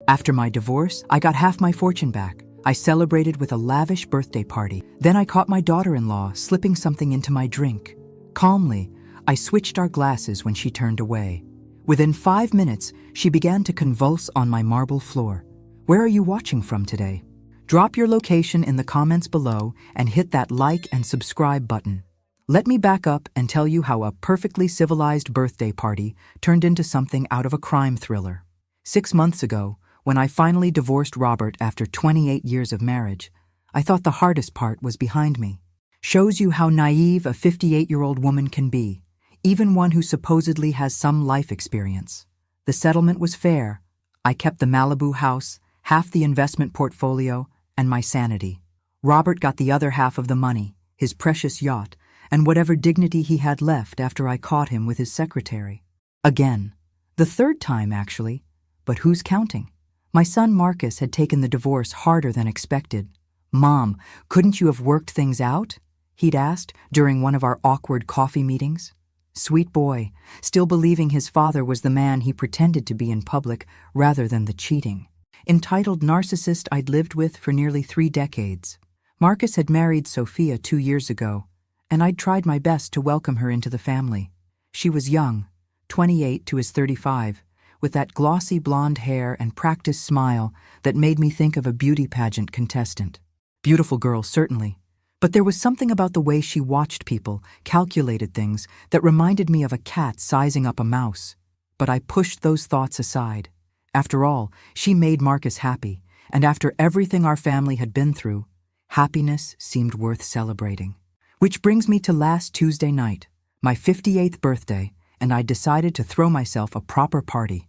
After my divorce, I got half my fortune back. I celebrated with a lavish birthday party. Then I caught my daughter-in-law slipping something into my drink. Calmly, I switched our glasses when she turned away. Within 5 minutes, she began to convulse on my marble floor. Where are you watching from today? Drop your location in the comments below and hit that like and subscribe button. Let me back up and tell you how a perfectly civilized birthday party turned into something out of a crime thriller. 6 months ago, when I finally divorced Robert after 28 years of marriage, I thought the hardest part was behind me. Shows you how naive a 58-year-old woman can be, even one who supposedly has some life experience. The settlement was fair. I kept the Malibu house, half the investment portfolio, and my sanity. Robert got the other half of the money, his precious yacht, and whatever dignity he had left after I caught him with his secretary. Again. The third time, actually. But who's counting? My son Marcus had taken the divorce harder than expected. "Mom, couldn't you have worked things out?" he'd asked during one of our awkward coffee meetings. Sweet boy, still believing his father was the man he pretended to be in public rather than the cheating, entitled narcissist I'd lived with for nearly 3 decades. Marcus had married Sophia 2 years ago, and I'd tried my best to welcome her into the family. She was young, 28 to his 35, with that glossy blonde hair and practiced smile that made me think of a beauty pageant contestant. Beautiful girl, certainly, but there was something about the way she watched people, calculated things, that reminded me of a cat sizing up a mouse. But I pushed those thoughts aside. After all, she made Marcus happy, and after everything our family had been through, happiness seemed worth celebrating. Which brings me to last Tuesday night, my 58th birthday, and I decided to throw myself a proper party.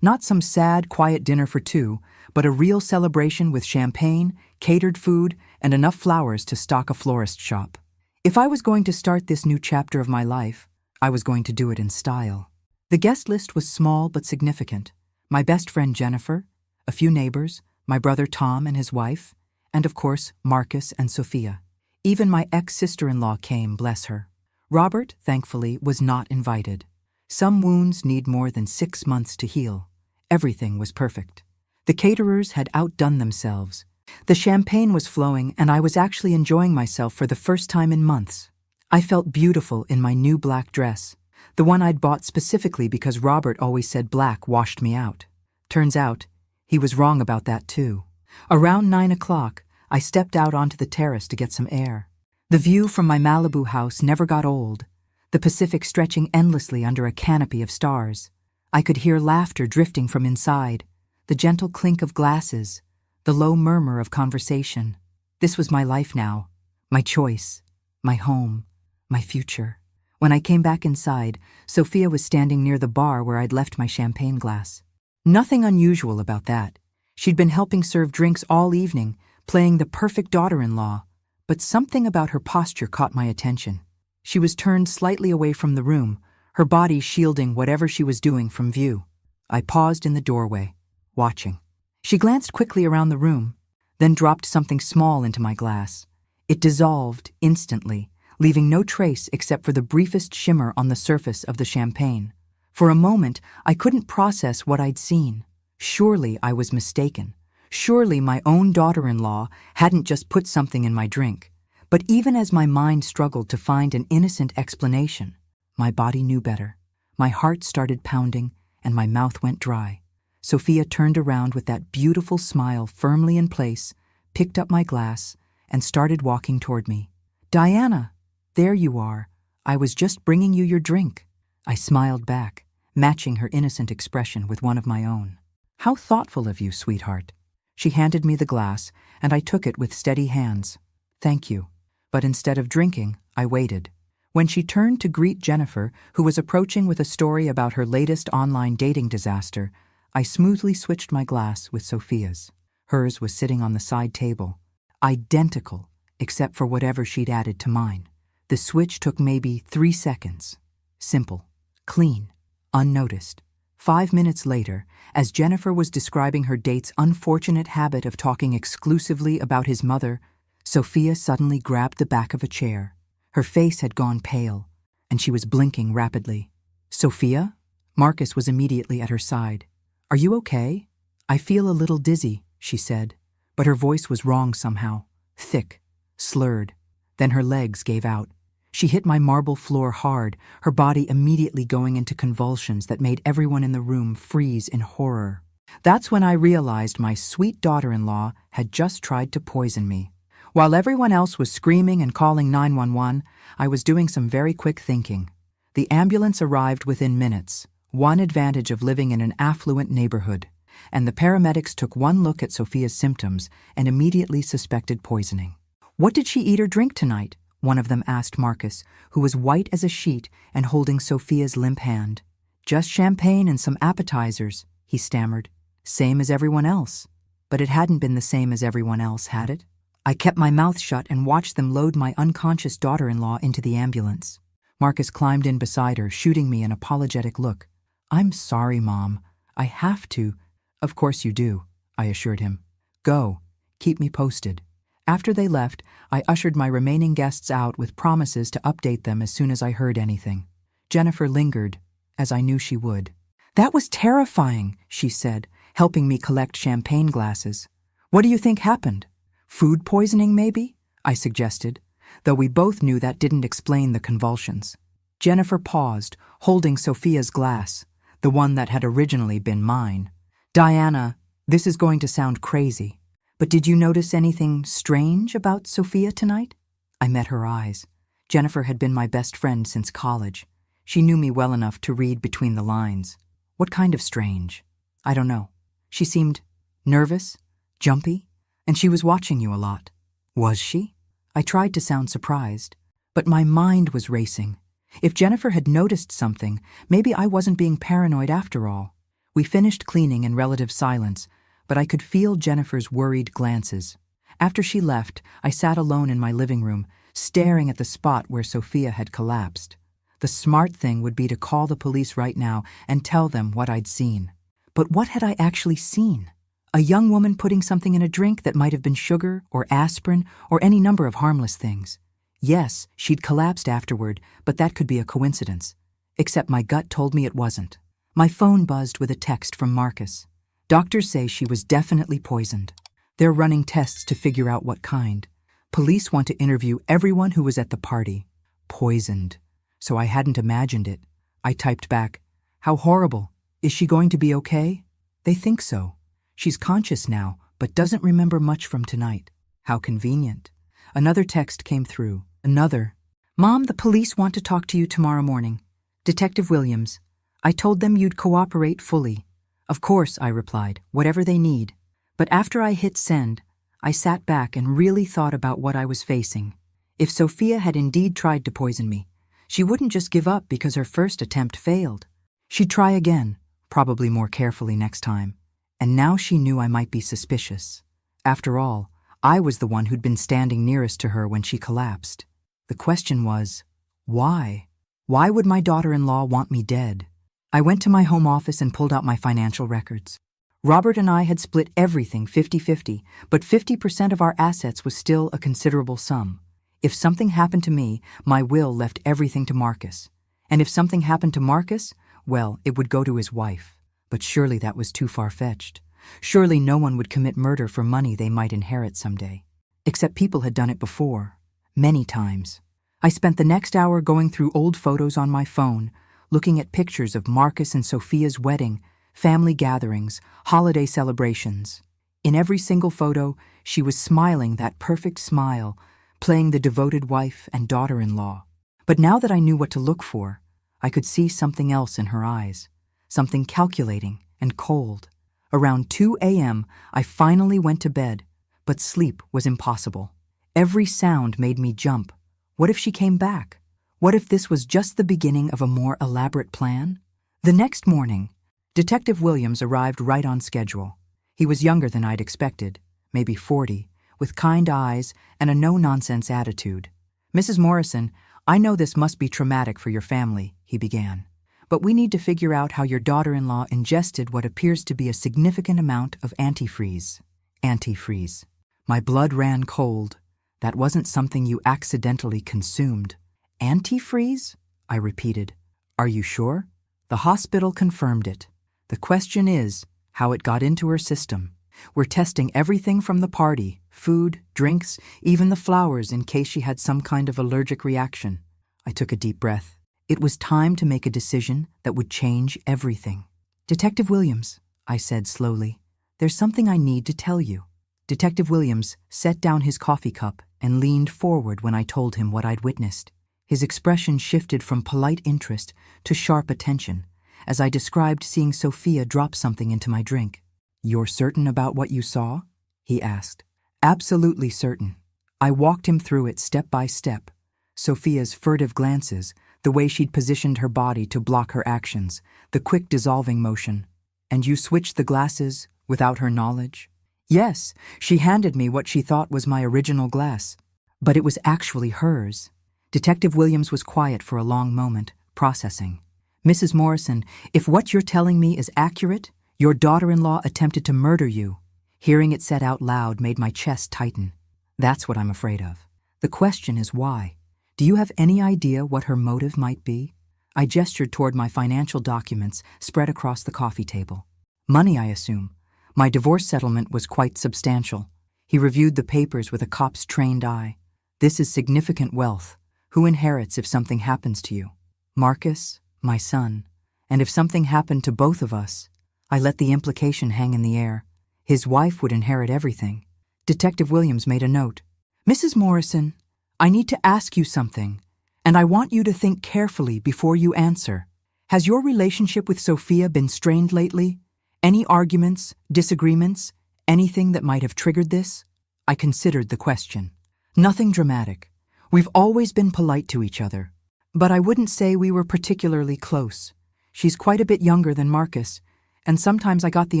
Not some sad, quiet dinner for 2, but a real celebration with champagne, catered food, and enough flowers to stock a florist shop. If I was going to start this new chapter of my life, I was going to do it in style. The guest list was small but significant. My best friend Jennifer, a few neighbors, my brother Tom and his wife, and of course Marcus and Sophia. Even my ex-sister-in-law came, bless her. Robert, thankfully, was not invited. Some wounds need more than 6 months to heal. Everything was perfect. The caterers had outdone themselves. The champagne was flowing, and I was actually enjoying myself for the first time in months. I felt beautiful in my new black dress, the one I'd bought specifically because Robert always said black washed me out. Turns out, he was wrong about that too. Around 9 o'clock, I stepped out onto the terrace to get some air. The view from my Malibu house never got old, the Pacific stretching endlessly under a canopy of stars. I could hear laughter drifting from inside, the gentle clink of glasses, the low murmur of conversation. This was my life now, my choice, my home, my future. When I came back inside, Sophia was standing near the bar where I'd left my champagne glass. Nothing unusual about that. She'd been helping serve drinks all evening, playing the perfect daughter-in-law, but something about her posture caught my attention. She was turned slightly away from the room, her body shielding whatever she was doing from view. I paused in the doorway, watching. She glanced quickly around the room, then dropped something small into my glass. It dissolved instantly, leaving no trace except for the briefest shimmer on the surface of the champagne. For a moment, I couldn't process what I'd seen. Surely I was mistaken. Surely my own daughter-in-law hadn't just put something in my drink. But even as my mind struggled to find an innocent explanation, my body knew better. My heart started pounding, and my mouth went dry. Sophia turned around with that beautiful smile firmly in place, picked up my glass, and started walking toward me. "Diana, there you are. I was just bringing you your drink." I smiled back, matching her innocent expression with one of my own. "How thoughtful of you, sweetheart." She handed me the glass, and I took it with steady hands. "Thank you." But instead of drinking, I waited. When she turned to greet Jennifer, who was approaching with a story about her latest online dating disaster, I smoothly switched my glass with Sophia's. Hers was sitting on the side table. Identical, except for whatever she'd added to mine. The switch took maybe 3 seconds. Simple, clean, unnoticed. 5 minutes later, as Jennifer was describing her date's unfortunate habit of talking exclusively about his mother, Sophia suddenly grabbed the back of a chair. Her face had gone pale, and she was blinking rapidly. "Sophia?" Marcus was immediately at her side. "Are you okay?" I feel a little dizzy, she said, but her voice was wrong somehow, thick, slurred. Then her legs gave out. She hit my marble floor hard, her body immediately going into convulsions that made everyone in the room freeze in horror. That's when I realized my sweet daughter-in-law had just tried to poison me. While everyone else was screaming and calling 911, I was doing some very quick thinking. The ambulance arrived within minutes, one advantage of living in an affluent neighborhood, and the paramedics took one look at Sophia's symptoms and immediately suspected poisoning. "What did she eat or drink tonight?" one of them asked Marcus, who was white as a sheet and holding Sophia's limp hand. "Just champagne and some appetizers," he stammered. "Same as everyone else." But it hadn't been the same as everyone else, had it? I kept my mouth shut and watched them load my unconscious daughter-in-law into the ambulance. Marcus climbed in beside her, shooting me an apologetic look. "I'm sorry, Mom. I have to." "Of course you do," I assured him. "Go. Keep me posted." After they left, I ushered my remaining guests out with promises to update them as soon as I heard anything. Jennifer lingered, as I knew she would. "That was terrifying," she said, helping me collect champagne glasses. "What do you think happened? Food poisoning, maybe?" I suggested, though we both knew that didn't explain the convulsions. Jennifer paused, holding Sophia's glass, the one that had originally been mine. "Diana, this is going to sound crazy, but did you notice anything strange about Sophia tonight?" I met her eyes. Jennifer had been my best friend since college. She knew me well enough to read between the lines. "What kind of strange?" "I don't know. She seemed nervous, jumpy, and she was watching you a lot." "Was she?" I tried to sound surprised, but my mind was racing. If Jennifer had noticed something, maybe I wasn't being paranoid after all. We finished cleaning in relative silence, but I could feel Jennifer's worried glances. After she left, I sat alone in my living room, staring at the spot where Sophia had collapsed. The smart thing would be to call the police right now and tell them what I'd seen. But what had I actually seen? A young woman putting something in a drink that might have been sugar or aspirin or any number of harmless things. Yes, she'd collapsed afterward, but that could be a coincidence. Except my gut told me it wasn't. My phone buzzed with a text from Marcus. "Doctors say she was definitely poisoned. They're running tests to figure out what kind. Police want to interview everyone who was at the party." Poisoned. So I hadn't imagined it. I typed back, "How horrible. Is she going to be okay?" "They think so. She's conscious now, but doesn't remember much from tonight." How convenient. Another text came through. Another. "Mom, the police want to talk to you tomorrow morning. Detective Williams. I told them you'd cooperate fully." "Of course," I replied, "whatever they need." But after I hit send, I sat back and really thought about what I was facing. If Sophia had indeed tried to poison me, she wouldn't just give up because her first attempt failed. She'd try again, probably more carefully next time. And now she knew I might be suspicious. After all, I was the one who'd been standing nearest to her when she collapsed. The question was, why? Why would my daughter-in-law want me dead? I went to my home office and pulled out my financial records. Robert and I had split everything 50-50, but 50% of our assets was still a considerable sum. If something happened to me, my will left everything to Marcus. And if something happened to Marcus, well, it would go to his wife. But surely that was too far-fetched. Surely no one would commit murder for money they might inherit someday. Except people had done it before. Many times. I spent the next hour going through old photos on my phone, looking at pictures of Marcus and Sophia's wedding, family gatherings, holiday celebrations. In every single photo, she was smiling that perfect smile, playing the devoted wife and daughter-in-law. But now that I knew what to look for, I could see something else in her eyes, something calculating and cold. Around 2 a.m., I finally went to bed, but sleep was impossible. Every sound made me jump. What if she came back? What if this was just the beginning of a more elaborate plan? The next morning, Detective Williams arrived right on schedule. He was younger than I'd expected, maybe 40, with kind eyes and a no-nonsense attitude. "Mrs. Morrison, I know this must be traumatic for your family," he began. "But we need to figure out how your daughter-in-law ingested what appears to be a significant amount of antifreeze." Antifreeze. My blood ran cold. That wasn't something you accidentally consumed. "Antifreeze?" I repeated. "Are you sure?" The hospital confirmed it. The question is, how it got into her system. We're testing everything from the party, food, drinks, even the flowers in case she had some kind of allergic reaction. I took a deep breath. It was time to make a decision that would change everything. Detective Williams, I said slowly, there's something I need to tell you. Detective Williams set down his coffee cup and leaned forward when I told him what I'd witnessed. His expression shifted from polite interest to sharp attention as I described seeing Sophia drop something into my drink. You're certain about what you saw? He asked. Absolutely certain. I walked him through it step by step. Sophia's furtive glances, the way she'd positioned her body to block her actions, the quick dissolving motion. And you switched the glasses without her knowledge? Yes, she handed me what she thought was my original glass. But it was actually hers. Detective Williams was quiet for a long moment, processing. Mrs. Morrison, if what you're telling me is accurate, your daughter-in-law attempted to murder you. Hearing it said out loud made my chest tighten. That's what I'm afraid of. The question is why. Do you have any idea what her motive might be? I gestured toward my financial documents spread across the coffee table. Money, I assume. My divorce settlement was quite substantial. He reviewed the papers with a cop's trained eye. This is significant wealth. Who inherits if something happens to you? Marcus, my son. And if something happened to both of us, I let the implication hang in the air. His wife would inherit everything. Detective Williams made a note. Mrs. Morrison, I need to ask you something, and I want you to think carefully before you answer. Has your relationship with Sophia been strained lately? Any arguments, disagreements, anything that might have triggered this? I considered the question. Nothing dramatic. We've always been polite to each other. But I wouldn't say we were particularly close. She's quite a bit younger than Marcus, and sometimes I got the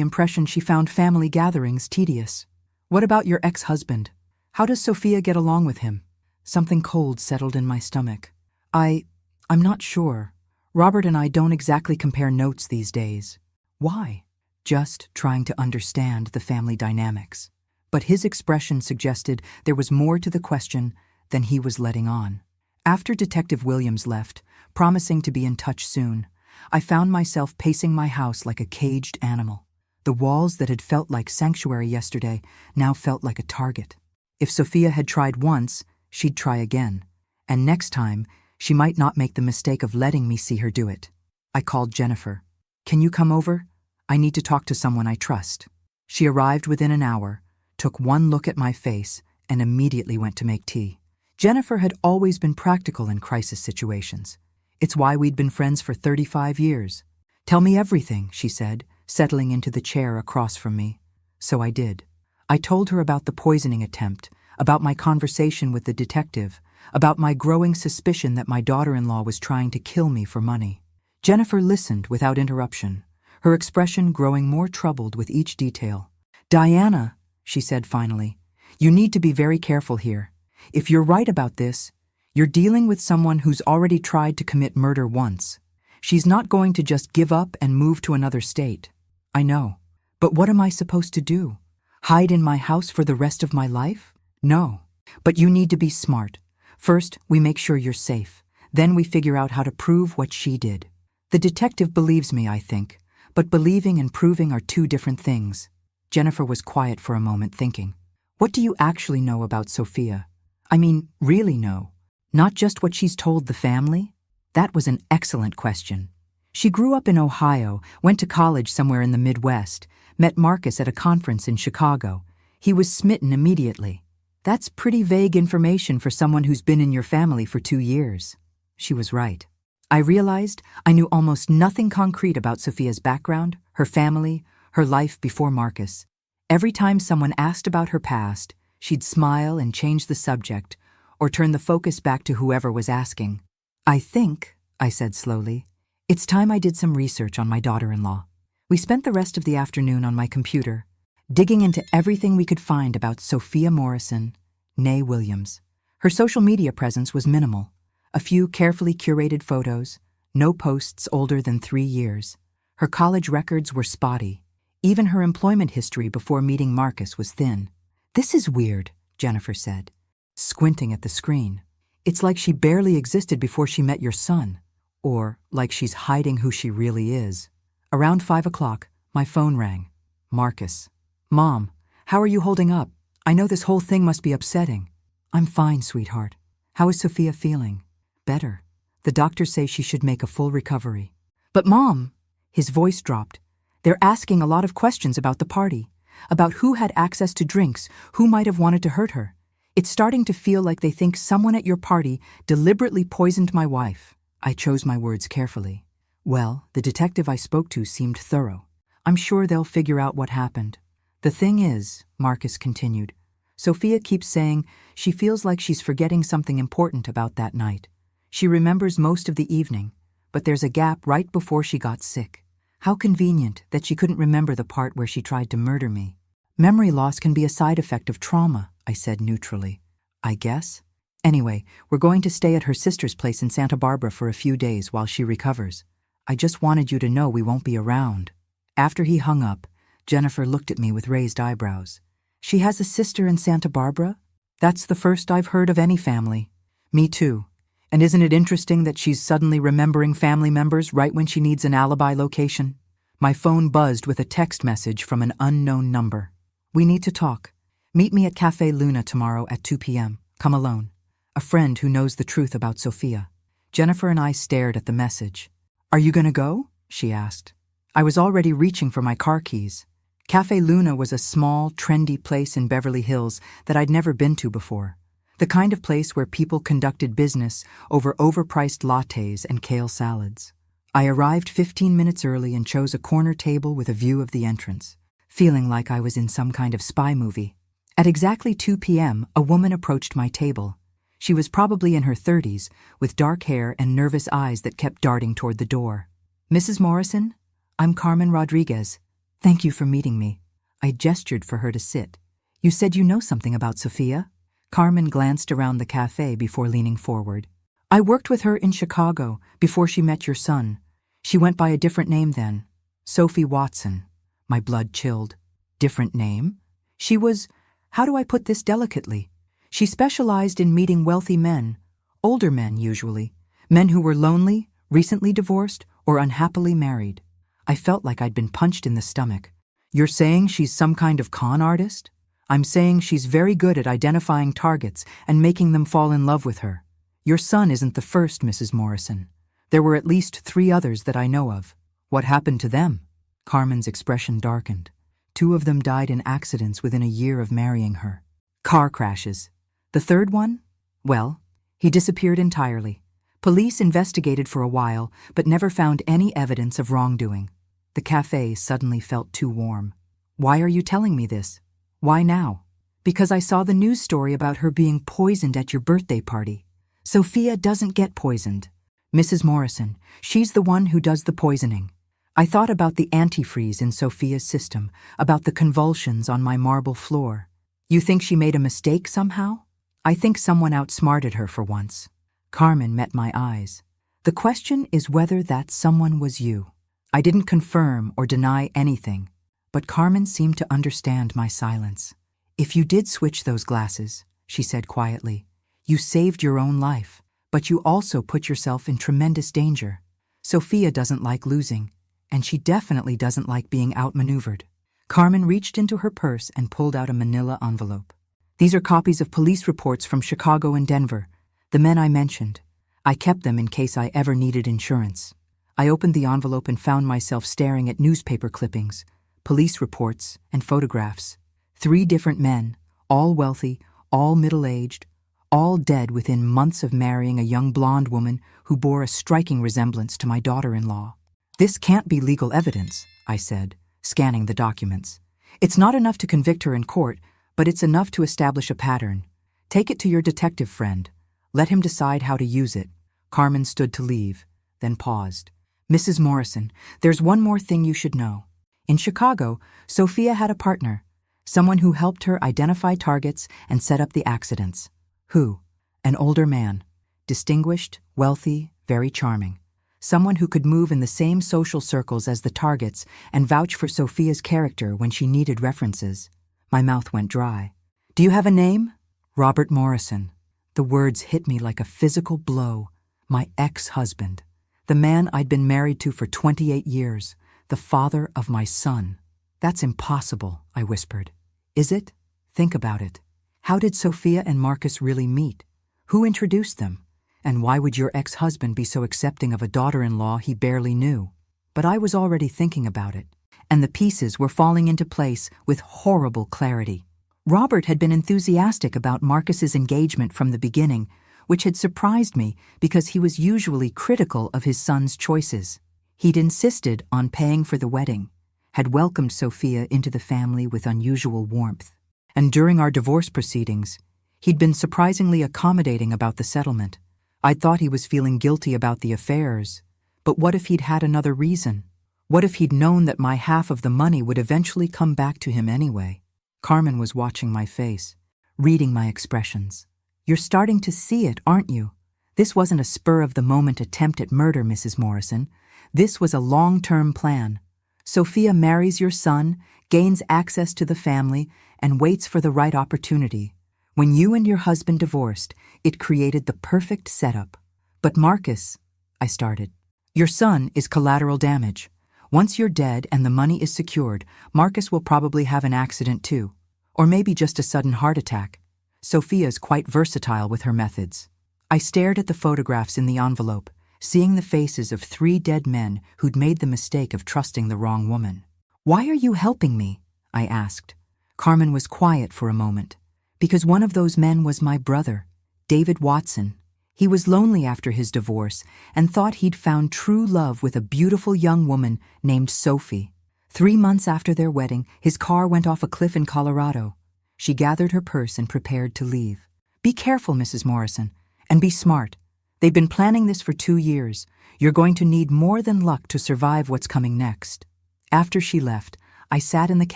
impression she found family gatherings tedious. What about your ex-husband? How does Sophia get along with him? Something cold settled in my stomach. I'm not sure. Robert and I don't exactly compare notes these days. Why? Just trying to understand the family dynamics. But his expression suggested there was more to the question than he was letting on. After Detective Williams left, promising to be in touch soon, I found myself pacing my house like a caged animal. The walls that had felt like sanctuary yesterday now felt like a target. If Sophia had tried once, she'd try again. And next time, she might not make the mistake of letting me see her do it. I called Jennifer. Can you come over? I need to talk to someone I trust. She arrived within an hour, took one look at my face, and immediately went to make tea. Jennifer had always been practical in crisis situations. It's why we'd been friends for 35 years. Tell me everything, she said, settling into the chair across from me. So I did. I told her about the poisoning attempt, about my conversation with the detective, about my growing suspicion that my daughter-in-law was trying to kill me for money. Jennifer listened without interruption, her expression growing more troubled with each detail. Diana, she said finally, you need to be very careful here. If you're right about this, you're dealing with someone who's already tried to commit murder once. She's not going to just give up and move to another state. I know. But what am I supposed to do? Hide in my house for the rest of my life? No. But you need to be smart. First, we make sure you're safe. Then we figure out how to prove what she did. The detective believes me, I think. But believing and proving are two different things. Jennifer was quiet for a moment, thinking. What do you actually know about Sophia? I mean, really know. Not just what she's told the family? That was an excellent question. She grew up in Ohio, went to college somewhere in the Midwest, met Marcus at a conference in Chicago. He was smitten immediately. That's pretty vague information for someone who's been in your family for 2 years. She was right. I realized I knew almost nothing concrete about Sophia's background, her family, her life before Marcus. Every time someone asked about her past, she'd smile and change the subject, or turn the focus back to whoever was asking. I think, I said slowly, it's time I did some research on my daughter-in-law. We spent the rest of the afternoon on my computer, digging into everything we could find about Sophia Morrison, née Williams. Her social media presence was minimal. A few carefully curated photos, no posts older than 3 years. Her college records were spotty. Even her employment history before meeting Marcus was thin. This is weird, Jennifer said, squinting at the screen. It's like she barely existed before she met your son. Or like she's hiding who she really is. Around 5 o'clock, my phone rang. Marcus. Mom, how are you holding up? I know this whole thing must be upsetting. I'm fine, sweetheart. How is Sophia feeling? Better. The doctors say she should make a full recovery. But Mom, his voice dropped. They're asking a lot of questions about the party, about who had access to drinks, who might have wanted to hurt her. It's starting to feel like they think someone at your party deliberately poisoned my wife. I chose my words carefully. Well, the detective I spoke to seemed thorough. I'm sure they'll figure out what happened. The thing is, Marcus continued, Sophia keeps saying she feels like she's forgetting something important about that night. She remembers most of the evening, but there's a gap right before she got sick. How convenient that she couldn't remember the part where she tried to murder me. Memory loss can be a side effect of trauma, I said neutrally. I guess. Anyway, we're going to stay at her sister's place in Santa Barbara for a few days while she recovers. I just wanted you to know we won't be around. After he hung up, Jennifer looked at me with raised eyebrows. She has a sister in Santa Barbara? That's the first I've heard of any family. Me too. And isn't it interesting that she's suddenly remembering family members right when she needs an alibi location? My phone buzzed with a text message from an unknown number. We need to talk. Meet me at Cafe Luna tomorrow at 2 p.m. Come alone. A friend who knows the truth about Sophia. Jennifer and I stared at the message. Are you gonna go? She asked. I was already reaching for my car keys. Cafe Luna was a small, trendy place in Beverly Hills that I'd never been to before. The kind of place where people conducted business over overpriced lattes and kale salads. I arrived 15 minutes early and chose a corner table with a view of the entrance, feeling like I was in some kind of spy movie. At exactly 2 p.m., a woman approached my table. She was probably in her 30s, with dark hair and nervous eyes that kept darting toward the door. Mrs. Morrison, I'm Carmen Rodriguez. Thank you for meeting me. I gestured for her to sit. You said you know something about Sophia? Carmen glanced around the cafe before leaning forward. I worked with her in Chicago before she met your son. She went by a different name then. Sophie Watson. My blood chilled. Different name? She was, how do I put this delicately? She specialized in meeting wealthy men, older men usually, men who were lonely, recently divorced, or unhappily married. I felt like I'd been punched in the stomach. You're saying she's some kind of con artist? I'm saying she's very good at identifying targets and making them fall in love with her. Your son isn't the first, Mrs. Morrison. There were at least 3 others that I know of. What happened to them? Carmen's expression darkened. 2 of them died in accidents within a year of marrying her. Car crashes. The 3rd one? Well, he disappeared entirely. Police investigated for a while, but never found any evidence of wrongdoing. The cafe suddenly felt too warm. Why are you telling me this? Why now? Because I saw the news story about her being poisoned at your birthday party. Sophia doesn't get poisoned. Mrs. Morrison, she's the one who does the poisoning. I thought about the antifreeze in Sophia's system, about the convulsions on my marble floor. You think she made a mistake somehow? I think someone outsmarted her for once. Carmen met my eyes. The question is whether that someone was you. I didn't confirm or deny anything, but Carmen seemed to understand my silence. If you did switch those glasses, she said quietly, you saved your own life, but you also put yourself in tremendous danger. Sophia doesn't like losing, and she definitely doesn't like being outmaneuvered. Carmen reached into her purse and pulled out a manila envelope. These are copies of police reports from Chicago and Denver, the men I mentioned. I kept them in case I ever needed insurance. I opened the envelope and found myself staring at newspaper clippings, police reports, and photographs. 3 different men, all wealthy, all middle-aged, all dead within months of marrying a young blonde woman who bore a striking resemblance to my daughter-in-law. This can't be legal evidence, I said, scanning the documents. It's not enough to convict her in court, but it's enough to establish a pattern. Take it to your detective friend. Let him decide how to use it. Carmen stood to leave, then paused. Mrs. Morrison, there's one more thing you should know. In Chicago, Sophia had a partner, someone who helped her identify targets and set up the accidents. Who? An older man. Distinguished, wealthy, very charming. Someone who could move in the same social circles as the targets and vouch for Sophia's character when she needed references. My mouth went dry. Do you have a name? Robert Morrison. The words hit me like a physical blow. My ex-husband. The man I'd been married to for 28 years. The father of my son. That's impossible, I whispered. Is it? Think about it. How did Sophia and Marcus really meet? Who introduced them? And why would your ex-husband be so accepting of a daughter-in-law he barely knew? But I was already thinking about it, and the pieces were falling into place with horrible clarity. Robert had been enthusiastic about Marcus's engagement from the beginning, which had surprised me because he was usually critical of his son's choices. He'd insisted on paying for the wedding, had welcomed Sophia into the family with unusual warmth, and during our divorce proceedings, he'd been surprisingly accommodating about the settlement. I'd thought he was feeling guilty about the affairs, but what if he'd had another reason? What if he'd known that my half of the money would eventually come back to him anyway? Carmen was watching my face, reading my expressions. You're starting to see it, aren't you? This wasn't a spur-of-the-moment attempt at murder, Mrs. Morrison. This was a long-term plan. Sophia marries your son, gains access to the family, and waits for the right opportunity. When you and your husband divorced, it created the perfect setup. But Marcus, I started. Your son is collateral damage. Once you're dead and the money is secured, Marcus will probably have an accident too. Or maybe just a sudden heart attack. Sophia's quite versatile with her methods. I stared at the photographs in the envelope, seeing the faces of 3 dead men who'd made the mistake of trusting the wrong woman. Why are you helping me? I asked. Carmen was quiet for a moment. Because one of those men was my brother, David Watson. He was lonely after his divorce and thought he'd found true love with a beautiful young woman named Sophie. 3 months after their wedding, his car went off a cliff in Colorado. She gathered her purse and prepared to leave. Be careful, Mrs. Morrison, and be smart. They've been planning this for 2 years. You're going to need more than luck to survive what's coming next. After she left, I sat in the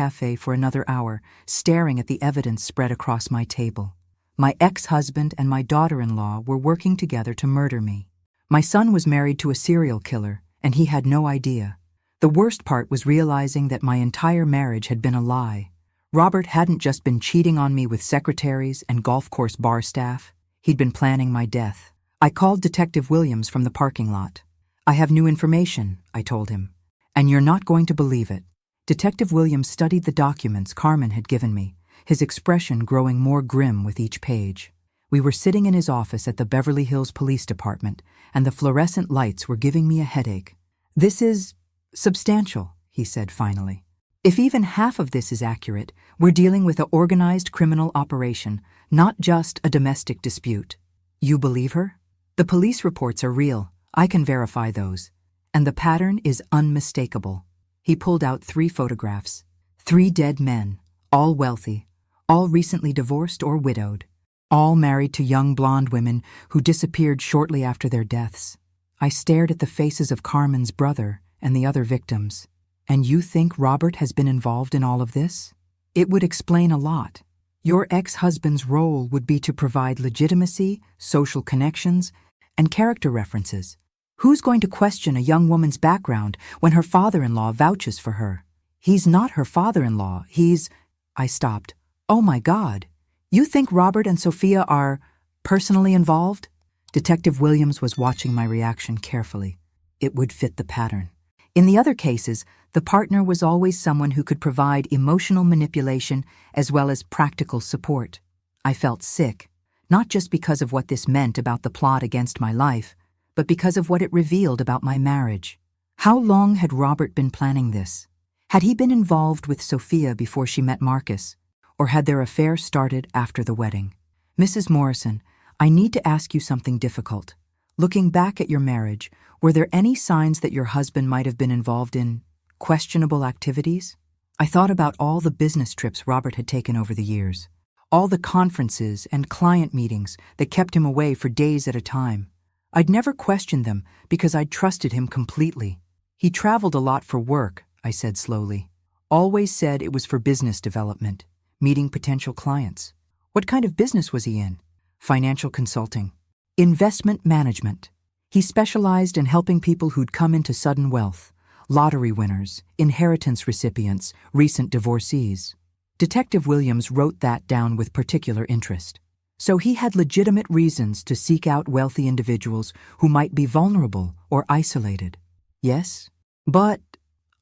cafe for another hour, staring at the evidence spread across my table. My ex-husband and my daughter-in-law were working together to murder me. My son was married to a serial killer, and he had no idea. The worst part was realizing that my entire marriage had been a lie. Robert hadn't just been cheating on me with secretaries and golf course bar staff. He'd been planning my death. I called Detective Williams from the parking lot. I have new information, I told him, and you're not going to believe it. Detective Williams studied the documents Carmen had given me, his expression growing more grim with each page. We were sitting in his office at the Beverly Hills Police Department, and the fluorescent lights were giving me a headache. This is substantial, he said finally. If even half of this is accurate, we're dealing with an organized criminal operation, not just a domestic dispute. You believe her? The police reports are real. I can verify those. And the pattern is unmistakable. He pulled out 3 photographs. 3 dead men, all wealthy, all recently divorced or widowed, all married to young blonde women who disappeared shortly after their deaths. I stared at the faces of Carmen's brother and the other victims. And you think Robert has been involved in all of this? It would explain a lot. Your ex-husband's role would be to provide legitimacy, social connections, and character references. Who's going to question a young woman's background when her father-in-law vouches for her? He's not her father-in-law, he's... I stopped. Oh my God. You think Robert and Sophia are personally involved? Detective Williams was watching my reaction carefully. It would fit the pattern. In the other cases, the partner was always someone who could provide emotional manipulation as well as practical support. I felt sick, not just because of what this meant about the plot against my life, but because of what it revealed about my marriage. How long had Robert been planning this? Had he been involved with Sophia before she met Marcus, or had their affair started after the wedding? Mrs. Morrison, I need to ask you something difficult. Looking back at your marriage, were there any signs that your husband might have been involved in questionable activities? I thought about all the business trips Robert had taken over the years, all the conferences and client meetings that kept him away for days at a time. I'd never questioned them because I'd trusted him completely. He traveled a lot for work, I said slowly. Always said it was for business development, meeting potential clients. What kind of business was he in? Financial consulting. Investment management. He specialized in helping people who'd come into sudden wealth, lottery winners, inheritance recipients, recent divorcees. Detective Williams wrote that down with particular interest. So he had legitimate reasons to seek out wealthy individuals who might be vulnerable or isolated. Yes? But...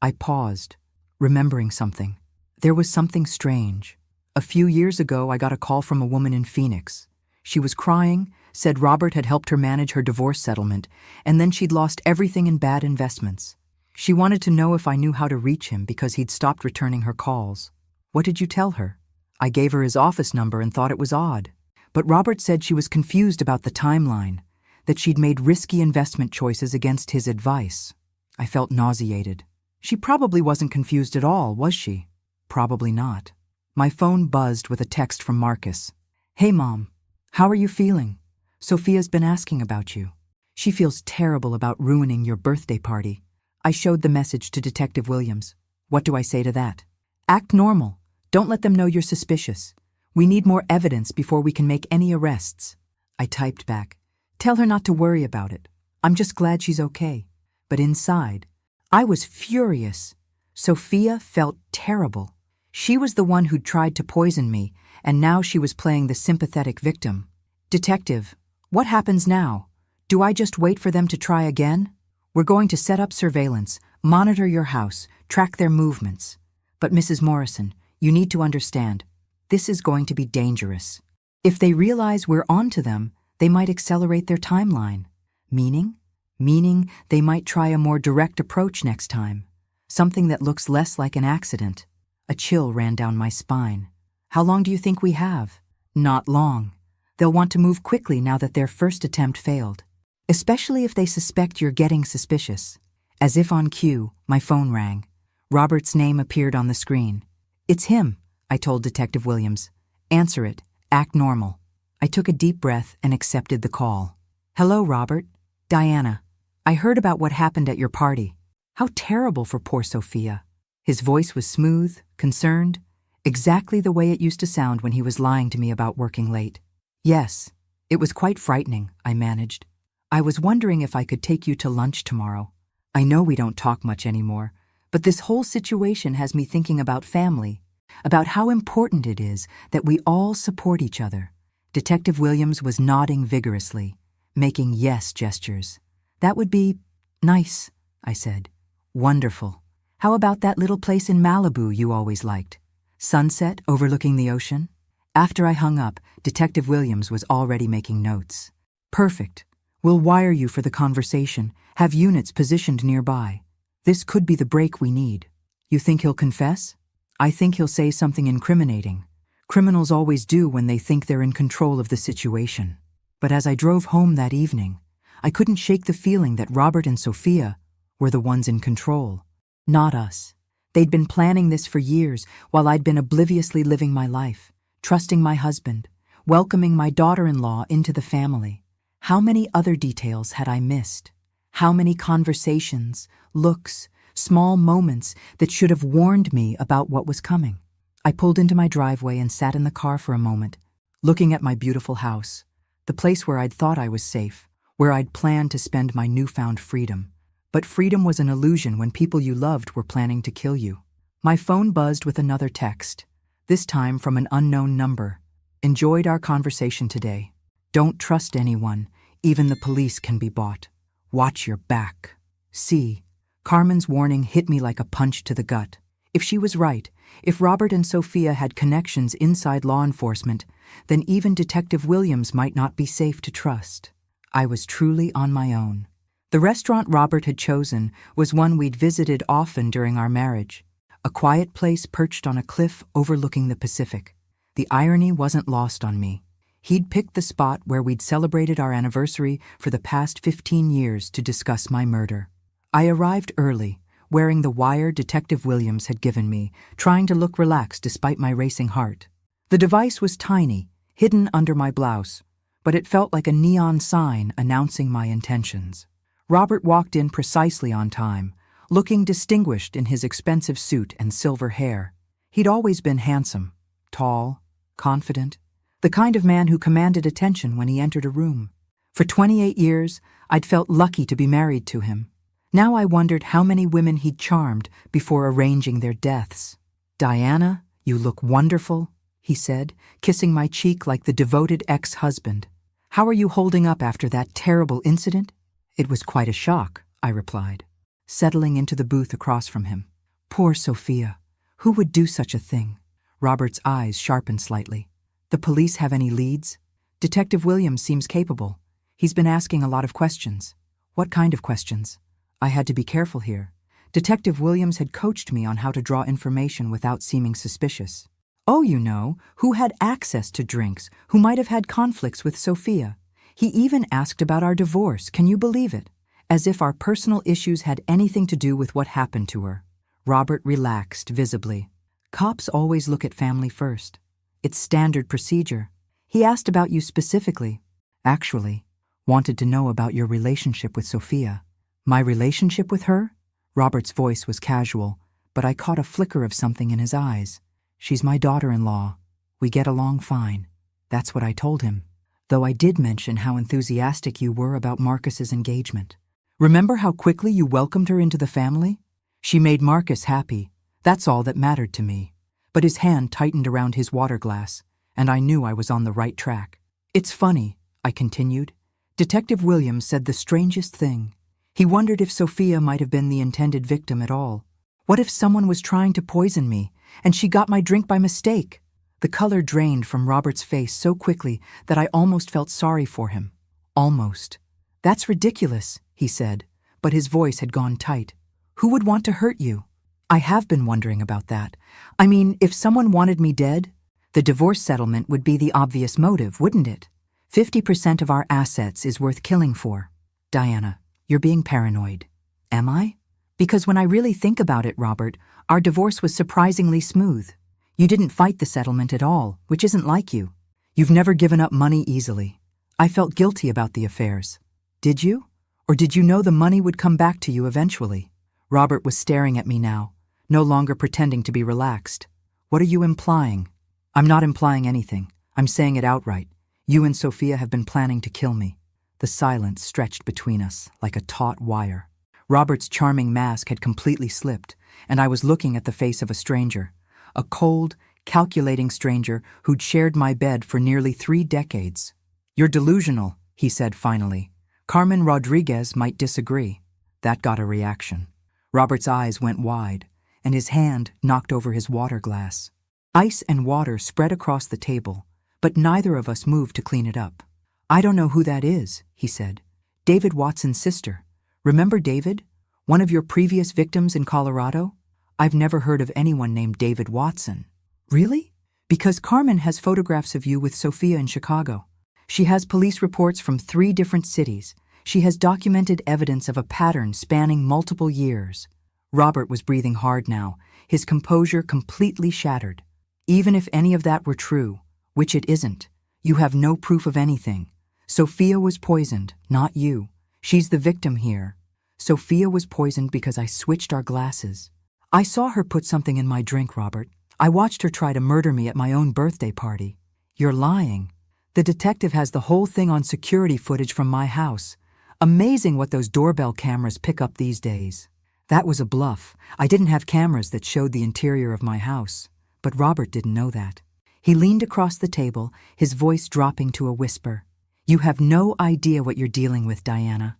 I paused. remembering something. There was something strange. A few years ago, I got a call from a woman in Phoenix. She was crying, said Robert had helped her manage her divorce settlement, and then she'd lost everything in bad investments. She wanted to know if I knew how to reach him because he'd stopped returning her calls. What did you tell her? I gave her his office number and thought it was odd. But Robert said she was confused about the timeline, that she'd made risky investment choices against his advice. I felt nauseated. She probably wasn't confused at all, was she? Probably not. My phone buzzed with a text from Marcus. Hey, Mom. How are you feeling? Sophia's been asking about you. She feels terrible about ruining your birthday party. I showed the message to Detective Williams. What do I say to that? Act normal. Don't let them know you're suspicious. We need more evidence before we can make any arrests. I typed back. Tell her not to worry about it. I'm just glad she's okay. But inside, I was furious. Sophia felt terrible. She was the one who'd tried to poison me, and now she was playing the sympathetic victim. Detective, what happens now? Do I just wait for them to try again? We're going to set up surveillance, monitor your house, track their movements. But Mrs. Morrison, you need to understand, this is going to be dangerous. If they realize we're onto them, they might accelerate their timeline. Meaning? Meaning they might try a more direct approach next time. Something that looks less like an accident. A chill ran down my spine. How long do you think we have? Not long. They'll want to move quickly now that their first attempt failed. Especially if they suspect you're getting suspicious. As if on cue, my phone rang. Robert's name appeared on the screen. It's him, I told Detective Williams. Answer it. Act normal. I took a deep breath and accepted the call. Hello, Robert. Diana. I heard about what happened at your party. How terrible for poor Sophia. His voice was smooth, concerned, exactly the way it used to sound when he was lying to me about working late. Yes, it was quite frightening, I managed. I was wondering if I could take you to lunch tomorrow. I know we don't talk much anymore, but this whole situation has me thinking about family, about how important it is that we all support each other. Detective Williams was nodding vigorously, making yes gestures. That would be nice, I said. Wonderful. How about that little place in Malibu you always liked? Sunset overlooking the ocean? After I hung up, Detective Williams was already making notes. Perfect. We'll wire you for the conversation, have units positioned nearby. This could be the break we need. You think he'll confess? I think he'll say something incriminating. Criminals always do when they think they're in control of the situation. But as I drove home that evening, I couldn't shake the feeling that Robert and Sophia were the ones in control, not us. They'd been planning this for years while I'd been obliviously living my life, trusting my husband, welcoming my daughter-in-law into the family. How many other details had I missed? How many conversations, looks, small moments that should have warned me about what was coming? I pulled into my driveway and sat in the car for a moment, looking at my beautiful house, the place where I'd thought I was safe, where I'd planned to spend my newfound freedom. But freedom was an illusion when people you loved were planning to kill you. My phone buzzed with another text, this time from an unknown number. Enjoyed our conversation today. Don't trust anyone. Even the police can be bought. Watch your back. See, Carmen's warning hit me like a punch to the gut. If she was right, if Robert and Sophia had connections inside law enforcement, then even Detective Williams might not be safe to trust. I was truly on my own. The restaurant Robert had chosen was one we'd visited often during our marriage, a quiet place perched on a cliff overlooking the Pacific. The irony wasn't lost on me. He'd picked the spot where we'd celebrated our anniversary for the past 15 years to discuss my murder. I arrived early, wearing the wire Detective Williams had given me, trying to look relaxed despite my racing heart. The device was tiny, hidden under my blouse, but it felt like a neon sign announcing my intentions. Robert walked in precisely on time, looking distinguished in his expensive suit and silver hair. He'd always been handsome, tall, confident, the kind of man who commanded attention when he entered a room. For 28 years, I'd felt lucky to be married to him. Now I wondered how many women he'd charmed before arranging their deaths. Diana, you look wonderful, he said, kissing my cheek like the devoted ex-husband. How are you holding up after that terrible incident? It was quite a shock, I replied, settling into the booth across from him. Poor Sophia. Who would do such a thing? Robert's eyes sharpened slightly. The police have any leads? Detective Williams seems capable. He's been asking a lot of questions. What kind of questions? I had to be careful here. Detective Williams had coached me on how to draw information without seeming suspicious. Oh, you know, who had access to drinks, who might have had conflicts with Sophia. He even asked about our divorce, can you believe it? As if our personal issues had anything to do with what happened to her. Robert relaxed visibly. Cops always look at family first. It's standard procedure. He asked about you specifically. Actually, wanted to know about your relationship with Sophia. My relationship with her? Robert's voice was casual, but I caught a flicker of something in his eyes. She's my daughter-in-law. We get along fine. That's what I told him. Though I did mention how enthusiastic you were about Marcus's engagement. Remember how quickly you welcomed her into the family? She made Marcus happy. That's all that mattered to me. But his hand tightened around his water glass, and I knew I was on the right track. It's funny, I continued. Detective Williams said the strangest thing. He wondered if Sophia might have been the intended victim at all. What if someone was trying to poison me, and she got my drink by mistake? The color drained from Robert's face so quickly that I almost felt sorry for him. Almost. That's ridiculous, he said, but his voice had gone tight. Who would want to hurt you? I have been wondering about that. I mean, if someone wanted me dead, the divorce settlement would be the obvious motive, wouldn't it? 50% of our assets is worth killing for. Diana, you're being paranoid. Am I? Because when I really think about it, Robert, our divorce was surprisingly smooth. You didn't fight the settlement at all, which isn't like you. You've never given up money easily. I felt guilty about the affairs. Did you? Or did you know the money would come back to you eventually? Robert was staring at me now, no longer pretending to be relaxed. What are you implying? I'm not implying anything. I'm saying it outright. You and Sophia have been planning to kill me. The silence stretched between us like a taut wire. Robert's charming mask had completely slipped, and I was looking at the face of a stranger. A cold, calculating stranger who'd shared my bed for nearly 3 decades. You're delusional, he said finally. Carmen Rodriguez might disagree. That got a reaction. Robert's eyes went wide, and his hand knocked over his water glass. Ice and water spread across the table, but neither of us moved to clean it up. I don't know who that is, he said. David Watson's sister. Remember David? One of your previous victims in Colorado? I've never heard of anyone named David Watson. Really? Because Carmen has photographs of you with Sophia in Chicago. She has police reports from 3 different cities. She has documented evidence of a pattern spanning multiple years. Robert was breathing hard now, his composure completely shattered. Even if any of that were true, which it isn't, you have no proof of anything. Sophia was poisoned, not you. She's the victim here. Sophia was poisoned because I switched our glasses. I saw her put something in my drink, Robert. I watched her try to murder me at my own birthday party. You're lying. The detective has the whole thing on security footage from my house. Amazing what those doorbell cameras pick up these days. That was a bluff. I didn't have cameras that showed the interior of my house. But Robert didn't know that. He leaned across the table, his voice dropping to a whisper. You have no idea what you're dealing with, Diana.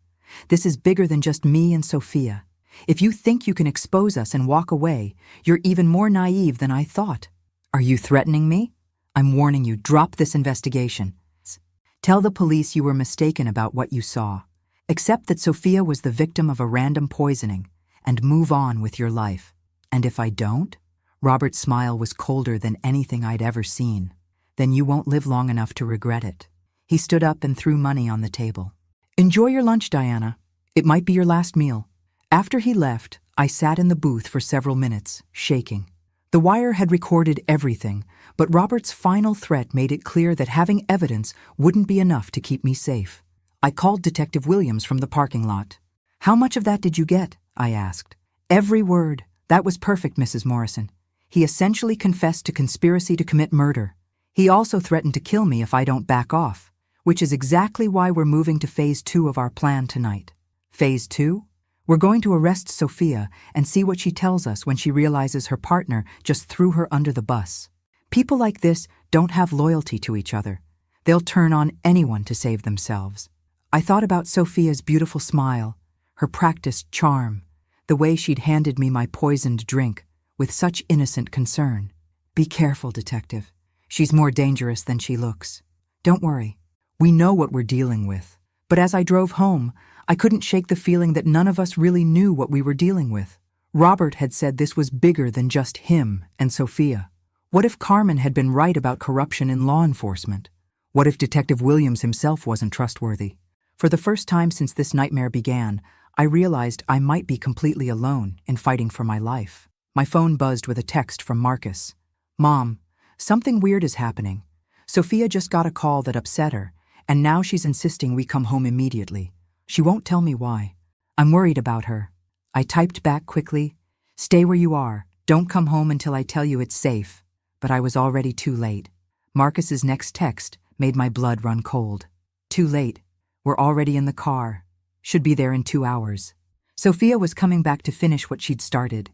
This is bigger than just me and Sophia. If you think you can expose us and walk away, you're even more naive than I thought. Are you threatening me? I'm warning you, drop this investigation. Tell the police you were mistaken about what you saw. Accept that Sophia was the victim of a random poisoning, and move on with your life. And if I don't? Robert's smile was colder than anything I'd ever seen. Then you won't live long enough to regret it. He stood up and threw money on the table. Enjoy your lunch, Diana. It might be your last meal. After he left, I sat in the booth for several minutes, shaking. The wire had recorded everything, but Robert's final threat made it clear that having evidence wouldn't be enough to keep me safe. I called Detective Williams from the parking lot. How much of that did you get? I asked. Every word. That was perfect, Mrs. Morrison. He essentially confessed to conspiracy to commit murder. He also threatened to kill me if I don't back off, which is exactly why we're moving to Phase 2 of our plan tonight. Phase 2? We're going to arrest Sophia and see what she tells us when she realizes her partner just threw her under the bus. People like this don't have loyalty to each other. They'll turn on anyone to save themselves. I thought about Sophia's beautiful smile, her practiced charm, The way she'd handed me my poisoned drink, with such innocent concern. Be careful, detective. She's more dangerous than she looks. Don't worry. We know what we're dealing with. But as I drove home, I couldn't shake the feeling that none of us really knew what we were dealing with. Robert had said this was bigger than just him and Sophia. What if Carmen had been right about corruption in law enforcement? What if Detective Williams himself wasn't trustworthy? For the first time since this nightmare began, I realized I might be completely alone in fighting for my life. My phone buzzed with a text from Marcus. Mom, something weird is happening. Sophia just got a call that upset her, and now she's insisting we come home immediately. She won't tell me why. I'm worried about her. I typed back quickly, stay where you are. Don't come home until I tell you it's safe. But I was already too late. Marcus's next text made my blood run cold. Too late. We're already in the car. Should be there in 2 hours. Sophia was coming back to finish what she'd started.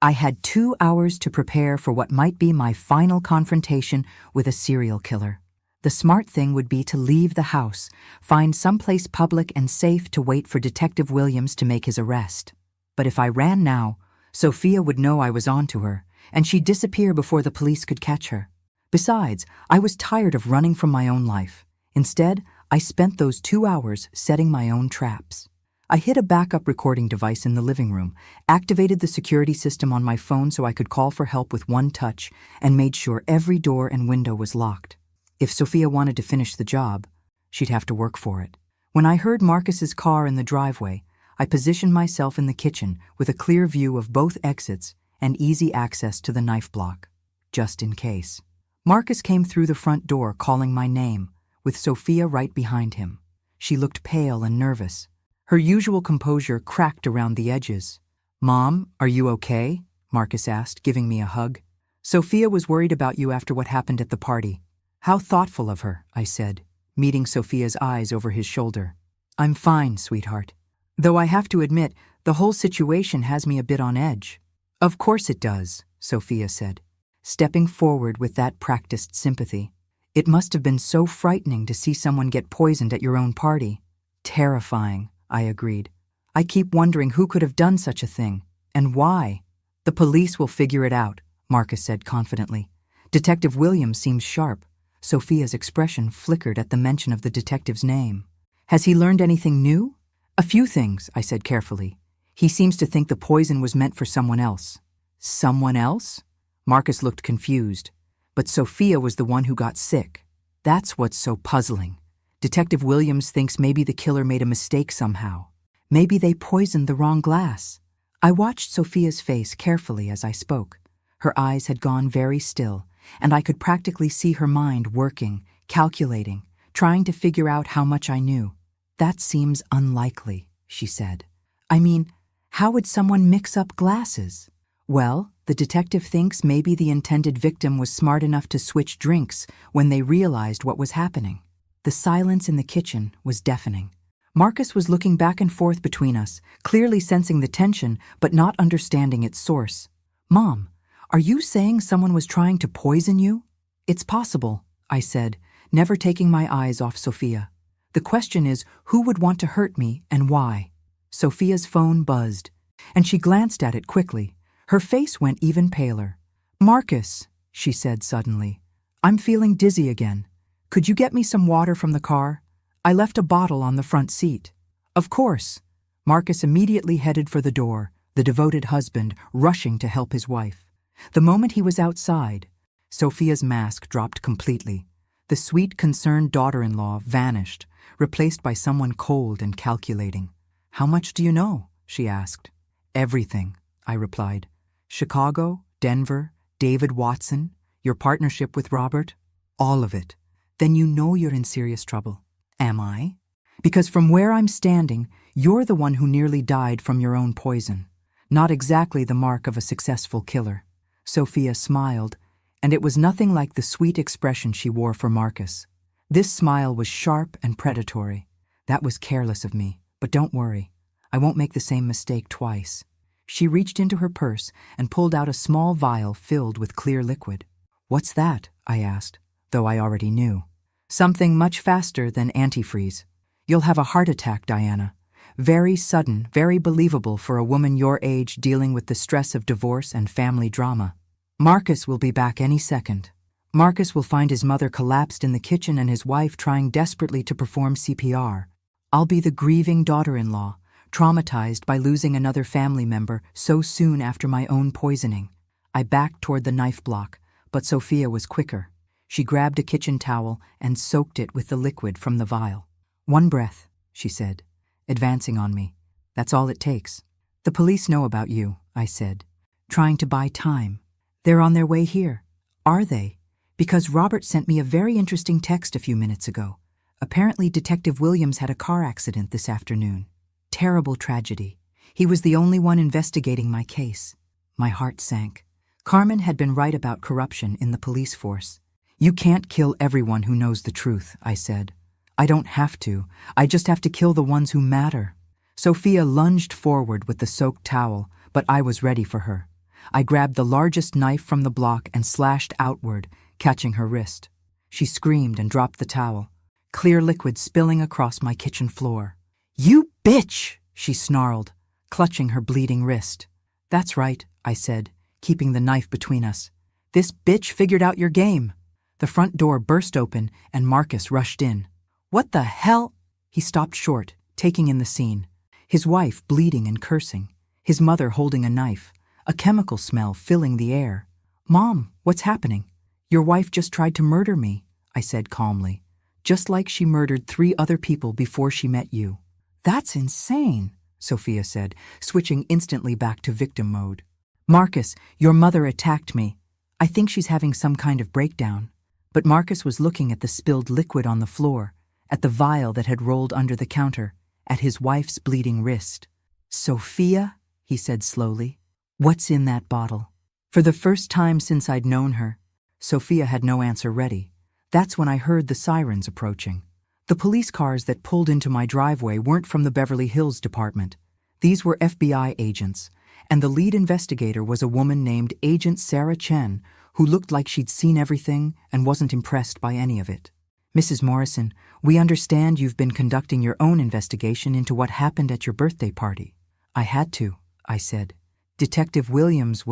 I had 2 hours to prepare for what might be my final confrontation with a serial killer. The smart thing would be to leave the house, find someplace public and safe to wait for Detective Williams to make his arrest. But if I ran now, Sophia would know I was onto her, and she'd disappear before the police could catch her. Besides, I was tired of running from my own life. Instead, I spent those 2 hours setting my own traps. I hid a backup recording device in the living room, activated the security system on my phone so I could call for help with one touch, and made sure every door and window was locked. If Sophia wanted to finish the job, she'd have to work for it. When I heard Marcus's car in the driveway, I positioned myself in the kitchen with a clear view of both exits and easy access to the knife block, just in case. Marcus came through the front door calling my name, with Sophia right behind him. She looked pale and nervous. Her usual composure cracked around the edges. Mom, are you okay? Marcus asked, giving me a hug. Sophia was worried about you after what happened at the party. How thoughtful of her, I said, meeting Sophia's eyes over his shoulder. I'm fine, sweetheart. Though I have to admit, the whole situation has me a bit on edge. Of course it does, Sophia said, stepping forward with that practiced sympathy. It must have been so frightening to see someone get poisoned at your own party. Terrifying, I agreed. I keep wondering who could have done such a thing, and why. The police will figure it out, Marcus said confidently. Detective Williams seems sharp. Sophia's expression flickered at the mention of the detective's name. Has he learned anything new? A few things, I said carefully. He seems to think the poison was meant for someone else. Someone else? Marcus looked confused. But Sophia was the one who got sick. That's what's so puzzling. Detective Williams thinks maybe the killer made a mistake somehow. Maybe they poisoned the wrong glass. I watched Sophia's face carefully as I spoke. Her eyes had gone very still, and I could practically see her mind working, calculating, trying to figure out how much I knew. That seems unlikely, she said. I mean, how would someone mix up glasses? Well, the detective thinks maybe the intended victim was smart enough to switch drinks when they realized what was happening. The silence in the kitchen was deafening. Marcus was looking back and forth between us, clearly sensing the tension but not understanding its source. Mom, are you saying someone was trying to poison you? It's possible, I said, never taking my eyes off Sophia. The question is, who would want to hurt me and why? Sophia's phone buzzed, and she glanced at it quickly. Her face went even paler. Marcus, she said suddenly, I'm feeling dizzy again. Could you get me some water from the car? I left a bottle on the front seat. Of course. Marcus immediately headed for the door, the devoted husband rushing to help his wife. The moment he was outside, Sophia's mask dropped completely. The sweet, concerned daughter-in-law vanished, replaced by someone cold and calculating. How much do you know? She asked. Everything, I replied. Chicago, Denver, David Watson, your partnership with Robert, all of it. Then you know you're in serious trouble. Am I? Because from where I'm standing, you're the one who nearly died from your own poison. Not exactly the mark of a successful killer. Sophia smiled, and it was nothing like the sweet expression she wore for Marcus. This smile was sharp and predatory. That was careless of me, but don't worry. I won't make the same mistake twice. She reached into her purse and pulled out a small vial filled with clear liquid. What's that? I asked, though I already knew. Something much faster than antifreeze. You'll have a heart attack, Diana. Very sudden, very believable for a woman your age dealing with the stress of divorce and family drama. Marcus will be back any second. Marcus will find his mother collapsed in the kitchen and his wife trying desperately to perform CPR. I'll be the grieving daughter-in-law, traumatized by losing another family member so soon after my own poisoning. I backed toward the knife block, but Sophia was quicker. She grabbed a kitchen towel and soaked it with the liquid from the vial. "One breath," she said, advancing on me. "That's all it takes." "The police know about you," I said, trying to buy time. "They're on their way here." "Are they?" "Because Robert sent me a very interesting text a few minutes ago. Apparently Detective Williams had a car accident this afternoon. Terrible tragedy. He was the only one investigating my case." My heart sank. Carmen had been right about corruption in the police force. "You can't kill everyone who knows the truth," I said. "I don't have to. I just have to kill the ones who matter." Sophia lunged forward with the soaked towel, but I was ready for her. I grabbed the largest knife from the block and slashed outward, catching her wrist. She screamed and dropped the towel, clear liquid spilling across my kitchen floor. "You bitch!" she snarled, clutching her bleeding wrist. "That's right," I said, keeping the knife between us. "This bitch figured out your game." The front door burst open and Marcus rushed in. "What the hell?" He stopped short, taking in the scene. His wife bleeding and cursing, his mother holding a knife, a chemical smell filling the air. "Mom, what's happening?" "Your wife just tried to murder me," I said calmly, "just like she murdered 3 other people before she met you." "That's insane," Sophia said, switching instantly back to victim mode. "Marcus, your mother attacked me. I think she's having some kind of breakdown." But Marcus was looking at the spilled liquid on the floor, at the vial that had rolled under the counter, at his wife's bleeding wrist. "Sophia," he said slowly, "what's in that bottle?" For the first time since I'd known her, Sophia had no answer ready. That's when I heard the sirens approaching. The police cars that pulled into my driveway weren't from the Beverly Hills Department. These were FBI agents, and the lead investigator was a woman named Agent Sarah Chen, who looked like she'd seen everything and wasn't impressed by any of it. "Mrs. Morrison, we understand you've been conducting your own investigation into what happened at your birthday party." "I had to," I said. Detective Williams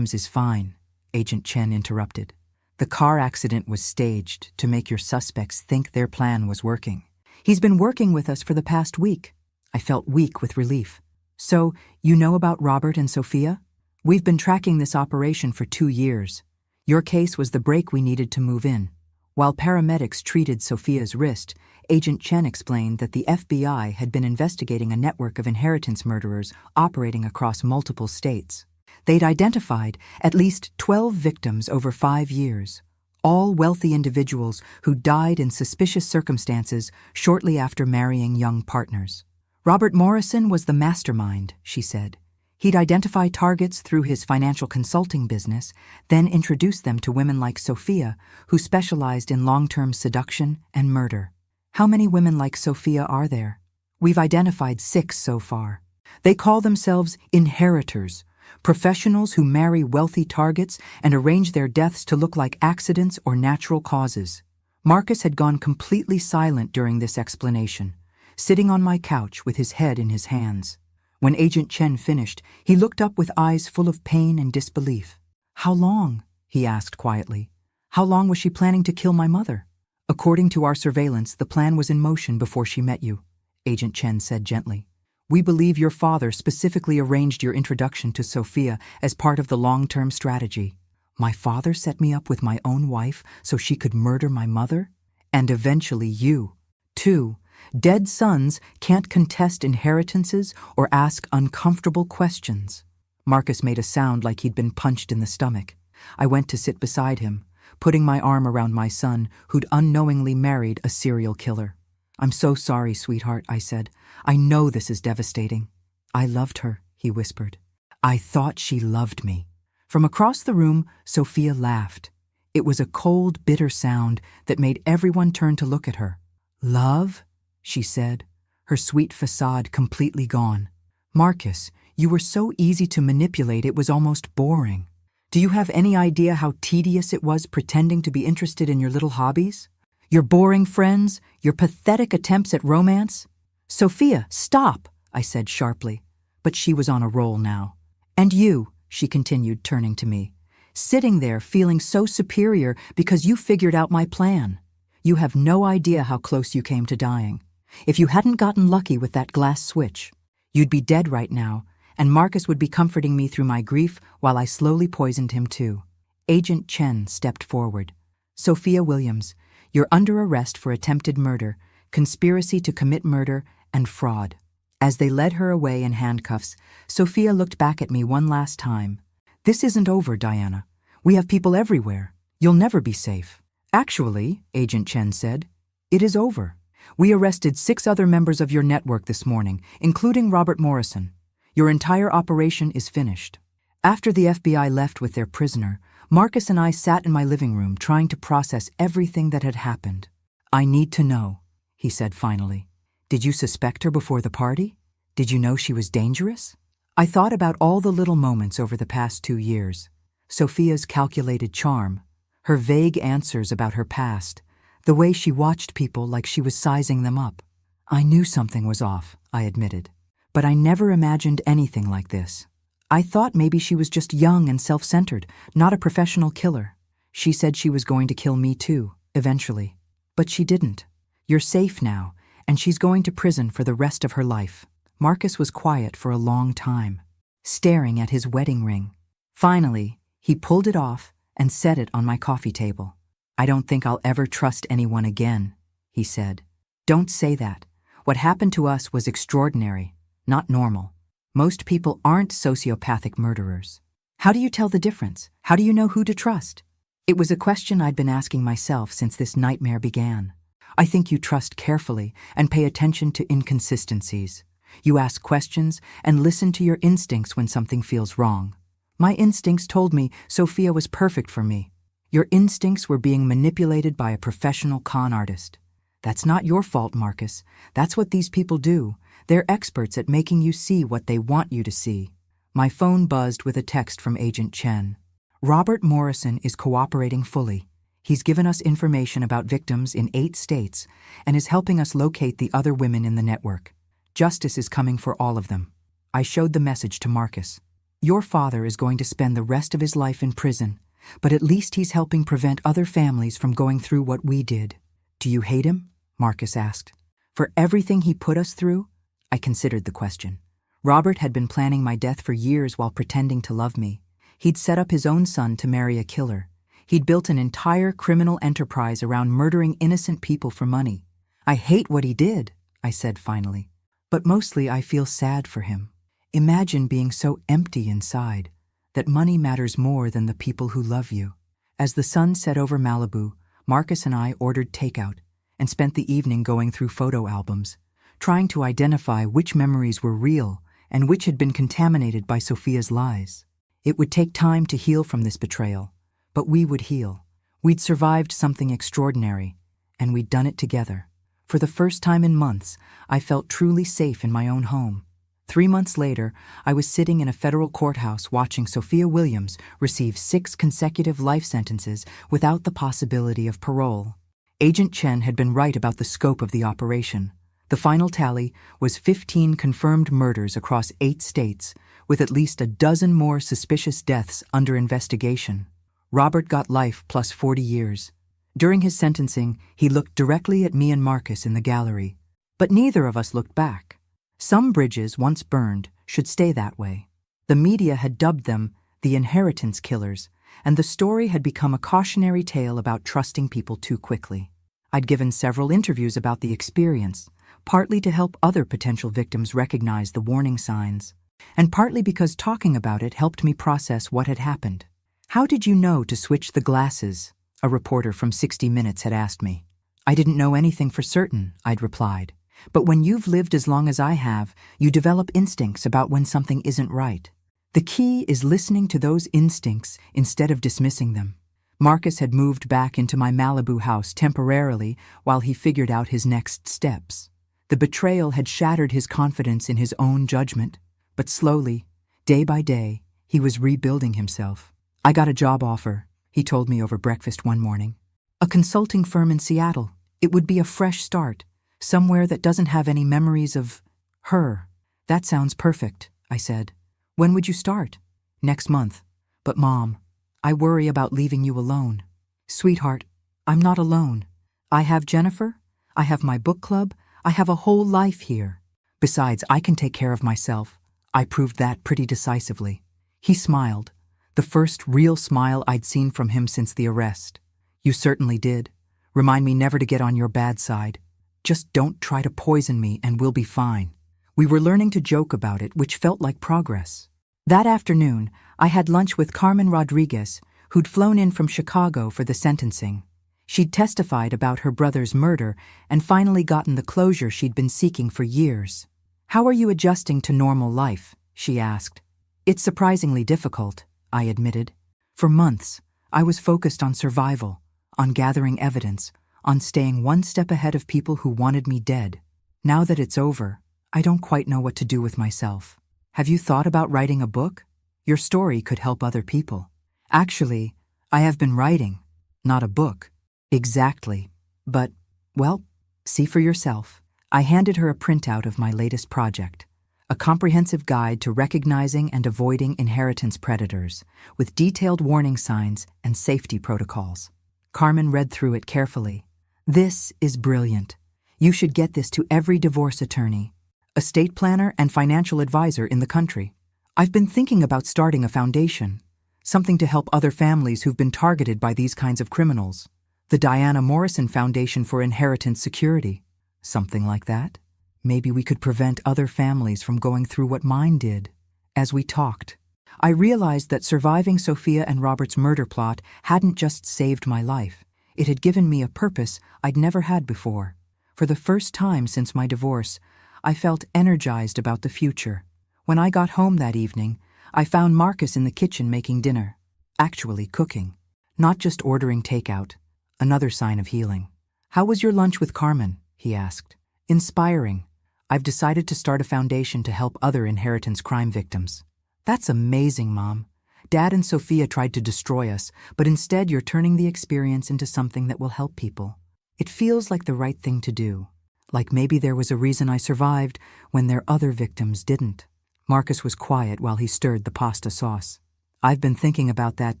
is fine," Agent Chen interrupted. "The car accident was staged to make your suspects think their plan was working. He's been working with us for the past week." I felt weak with relief. "So, you know about Robert and Sophia? We've been tracking this operation for 2 years. Your case was the break we needed to move in." While paramedics treated Sophia's wrist, Agent Chen explained that the FBI had been investigating a network of inheritance murderers operating across multiple states. They'd identified at least 12 victims over 5 years, all wealthy individuals who died in suspicious circumstances shortly after marrying young partners. "Robert Morrison was the mastermind," she said. "He'd identify targets through his financial consulting business, then introduce them to women like Sophia, who specialized in long-term seduction and murder." "How many women like Sophia are there?" "We've identified 6 so far. They call themselves inheritors, professionals who marry wealthy targets and arrange their deaths to look like accidents or natural causes." Marcus had gone completely silent during this explanation, sitting on my couch with his head in his hands. When Agent Chen finished, he looked up with eyes full of pain and disbelief. "How long?" he asked quietly. "How long was she planning to kill my mother?" "According to our surveillance, the plan was in motion before she met you," Agent Chen said gently. "We believe your father specifically arranged your introduction to Sophia as part of the long-term strategy." "My father set me up with my own wife so she could murder my mother? And eventually you, too. Dead sons can't contest inheritances or ask uncomfortable questions." Marcus made a sound like he'd been punched in the stomach. I went to sit beside him, putting my arm around my son, who'd unknowingly married a serial killer. "I'm so sorry, sweetheart," I said. "I know this is devastating." "I loved her," he whispered. "I thought she loved me." From across the room, Sophia laughed. It was a cold, bitter sound that made everyone turn to look at her. "Love?" she said, her sweet facade completely gone. "Marcus, you were so easy to manipulate it was almost boring. Do you have any idea how tedious it was pretending to be interested in your little hobbies? Your boring friends, your pathetic attempts at romance?" "Sophia, stop!" I said sharply, but she was on a roll now. "And you," she continued, turning to me, "sitting there feeling so superior because you figured out my plan. You have no idea how close you came to dying. If you hadn't gotten lucky with that glass switch, you'd be dead right now, and Marcus would be comforting me through my grief while I slowly poisoned him too." Agent Chen stepped forward. "Sophia Williams, you're under arrest for attempted murder, conspiracy to commit murder, and fraud." As they led her away in handcuffs, Sophia looked back at me one last time. "This isn't over, Diana. We have people everywhere. You'll never be safe." "Actually," Agent Chen said, "it is over. We arrested 6 other members of your network this morning, including Robert Morrison. Your entire operation is finished." After the FBI left with their prisoner, Marcus and I sat in my living room trying to process everything that had happened. "I need to know," he said finally. "Did you suspect her before the party? Did you know she was dangerous?" I thought about all the little moments over the past 2 years. Sophia's calculated charm, her vague answers about her past, the way she watched people like she was sizing them up. I knew something was off, I admitted, but I never imagined anything like this. I thought maybe she was just young and self-centered, not a professional killer. She said she was going to kill me too, eventually. But she didn't. You're safe now, and she's going to prison for the rest of her life. Marcus was quiet for a long time, staring at his wedding ring. Finally, he pulled it off and set it on my coffee table. "I don't think I'll ever trust anyone again," he said. "Don't say that. What happened to us was extraordinary, not normal. Most people aren't sociopathic murderers. How do you tell the difference? How do you know who to trust?" It was a question I'd been asking myself since this nightmare began. I think you trust carefully and pay attention to inconsistencies. You ask questions and listen to your instincts when something feels wrong. My instincts told me Sophia was perfect for me. Your instincts were being manipulated by a professional con artist. That's not your fault, Marcus. That's what these people do. They're experts at making you see what they want you to see. My phone buzzed with a text from Agent Chen. "Robert Morrison is cooperating fully. He's given us information about victims in 8 states and is helping us locate the other women in the network. Justice is coming for all of them." I showed the message to Marcus. "Your father is going to spend the rest of his life in prison, but at least he's helping prevent other families from going through what we did." "Do you hate him?" Marcus asked. "For everything he put us through?" I considered the question. Robert had been planning my death for years while pretending to love me. He'd set up his own son to marry a killer. He'd built an entire criminal enterprise around murdering innocent people for money. "I hate what he did," I said finally. "But mostly I feel sad for him. Imagine being so empty inside that money matters more than the people who love you." As the sun set over Malibu, Marcus and I ordered takeout and spent the evening going through photo albums, trying to identify which memories were real and which had been contaminated by Sophia's lies. It would take time to heal from this betrayal, but we would heal. We'd survived something extraordinary, and we'd done it together. For the first time in months, I felt truly safe in my own home. 3 months later, I was sitting in a federal courthouse watching Sophia Williams receive 6 consecutive life sentences without the possibility of parole. Agent Chen had been right about the scope of the operation. The final tally was 15 confirmed murders across 8 states, with at least a dozen more suspicious deaths under investigation. Robert got life plus 40 years. During his sentencing, he looked directly at me and Marcus in the gallery, but neither of us looked back. Some bridges, once burned, should stay that way. The media had dubbed them the inheritance killers, and the story had become a cautionary tale about trusting people too quickly. I'd given several interviews about the experience, partly to help other potential victims recognize the warning signs, and partly because talking about it helped me process what had happened. "How did you know to switch the glasses?" a reporter from 60 Minutes had asked me. "I didn't know anything for certain," I'd replied. "But when you've lived as long as I have, you develop instincts about when something isn't right. The key is listening to those instincts instead of dismissing them." Marcus had moved back into my Malibu house temporarily while he figured out his next steps. The betrayal had shattered his confidence in his own judgment, but slowly, day by day, he was rebuilding himself. "I got a job offer," he told me over breakfast one morning. "A consulting firm in Seattle. It would be a fresh start. Somewhere that doesn't have any memories of her. That sounds perfect, I said. When would you start? Next month. But Mom, I worry about leaving you alone. Sweetheart, I'm not alone. I have Jennifer, I have my book club, I have a whole life here. Besides, I can take care of myself. I proved that pretty decisively. He smiled, the first real smile I'd seen from him since the arrest. You certainly did. Remind me never to get on your bad side. Just don't try to poison me and we'll be fine. We were learning to joke about it, which felt like progress. That afternoon, I had lunch with Carmen Rodriguez, who'd flown in from Chicago for the sentencing. She'd testified about her brother's murder and finally gotten the closure she'd been seeking for years. How are you adjusting to normal life? She asked. It's surprisingly difficult, I admitted. For months, I was focused on survival, on gathering evidence, on staying one step ahead of people who wanted me dead. Now that it's over, I don't quite know what to do with myself. Have you thought about writing a book? Your story could help other people. Actually, I have been writing, not a book. Exactly. But, well, see for yourself. I handed her a printout of my latest project, a comprehensive guide to recognizing and avoiding inheritance predators, with detailed warning signs and safety protocols. Carmen read through it carefully. This is brilliant. You should get this to every divorce attorney, estate planner, and financial advisor in the country. I've been thinking about starting a foundation, something to help other families who've been targeted by these kinds of criminals. The Diana Morrison Foundation for Inheritance Security. Something like that. Maybe we could prevent other families from going through what mine did. As we talked, I realized that surviving Sophia and Robert's murder plot hadn't just saved my life. It had given me a purpose I'd never had before. For the first time since my divorce, I felt energized about the future. When I got home that evening, I found Marcus in the kitchen making dinner. Actually cooking. Not just ordering takeout. Another sign of healing. How was your lunch with Carmen? He asked. Inspiring. I've decided to start a foundation to help other inheritance crime victims. That's amazing, Mom. Dad and Sophia tried to destroy us, but instead you're turning the experience into something that will help people. It feels like the right thing to do. Like maybe there was a reason I survived when their other victims didn't. Marcus was quiet while he stirred the pasta sauce. I've been thinking about that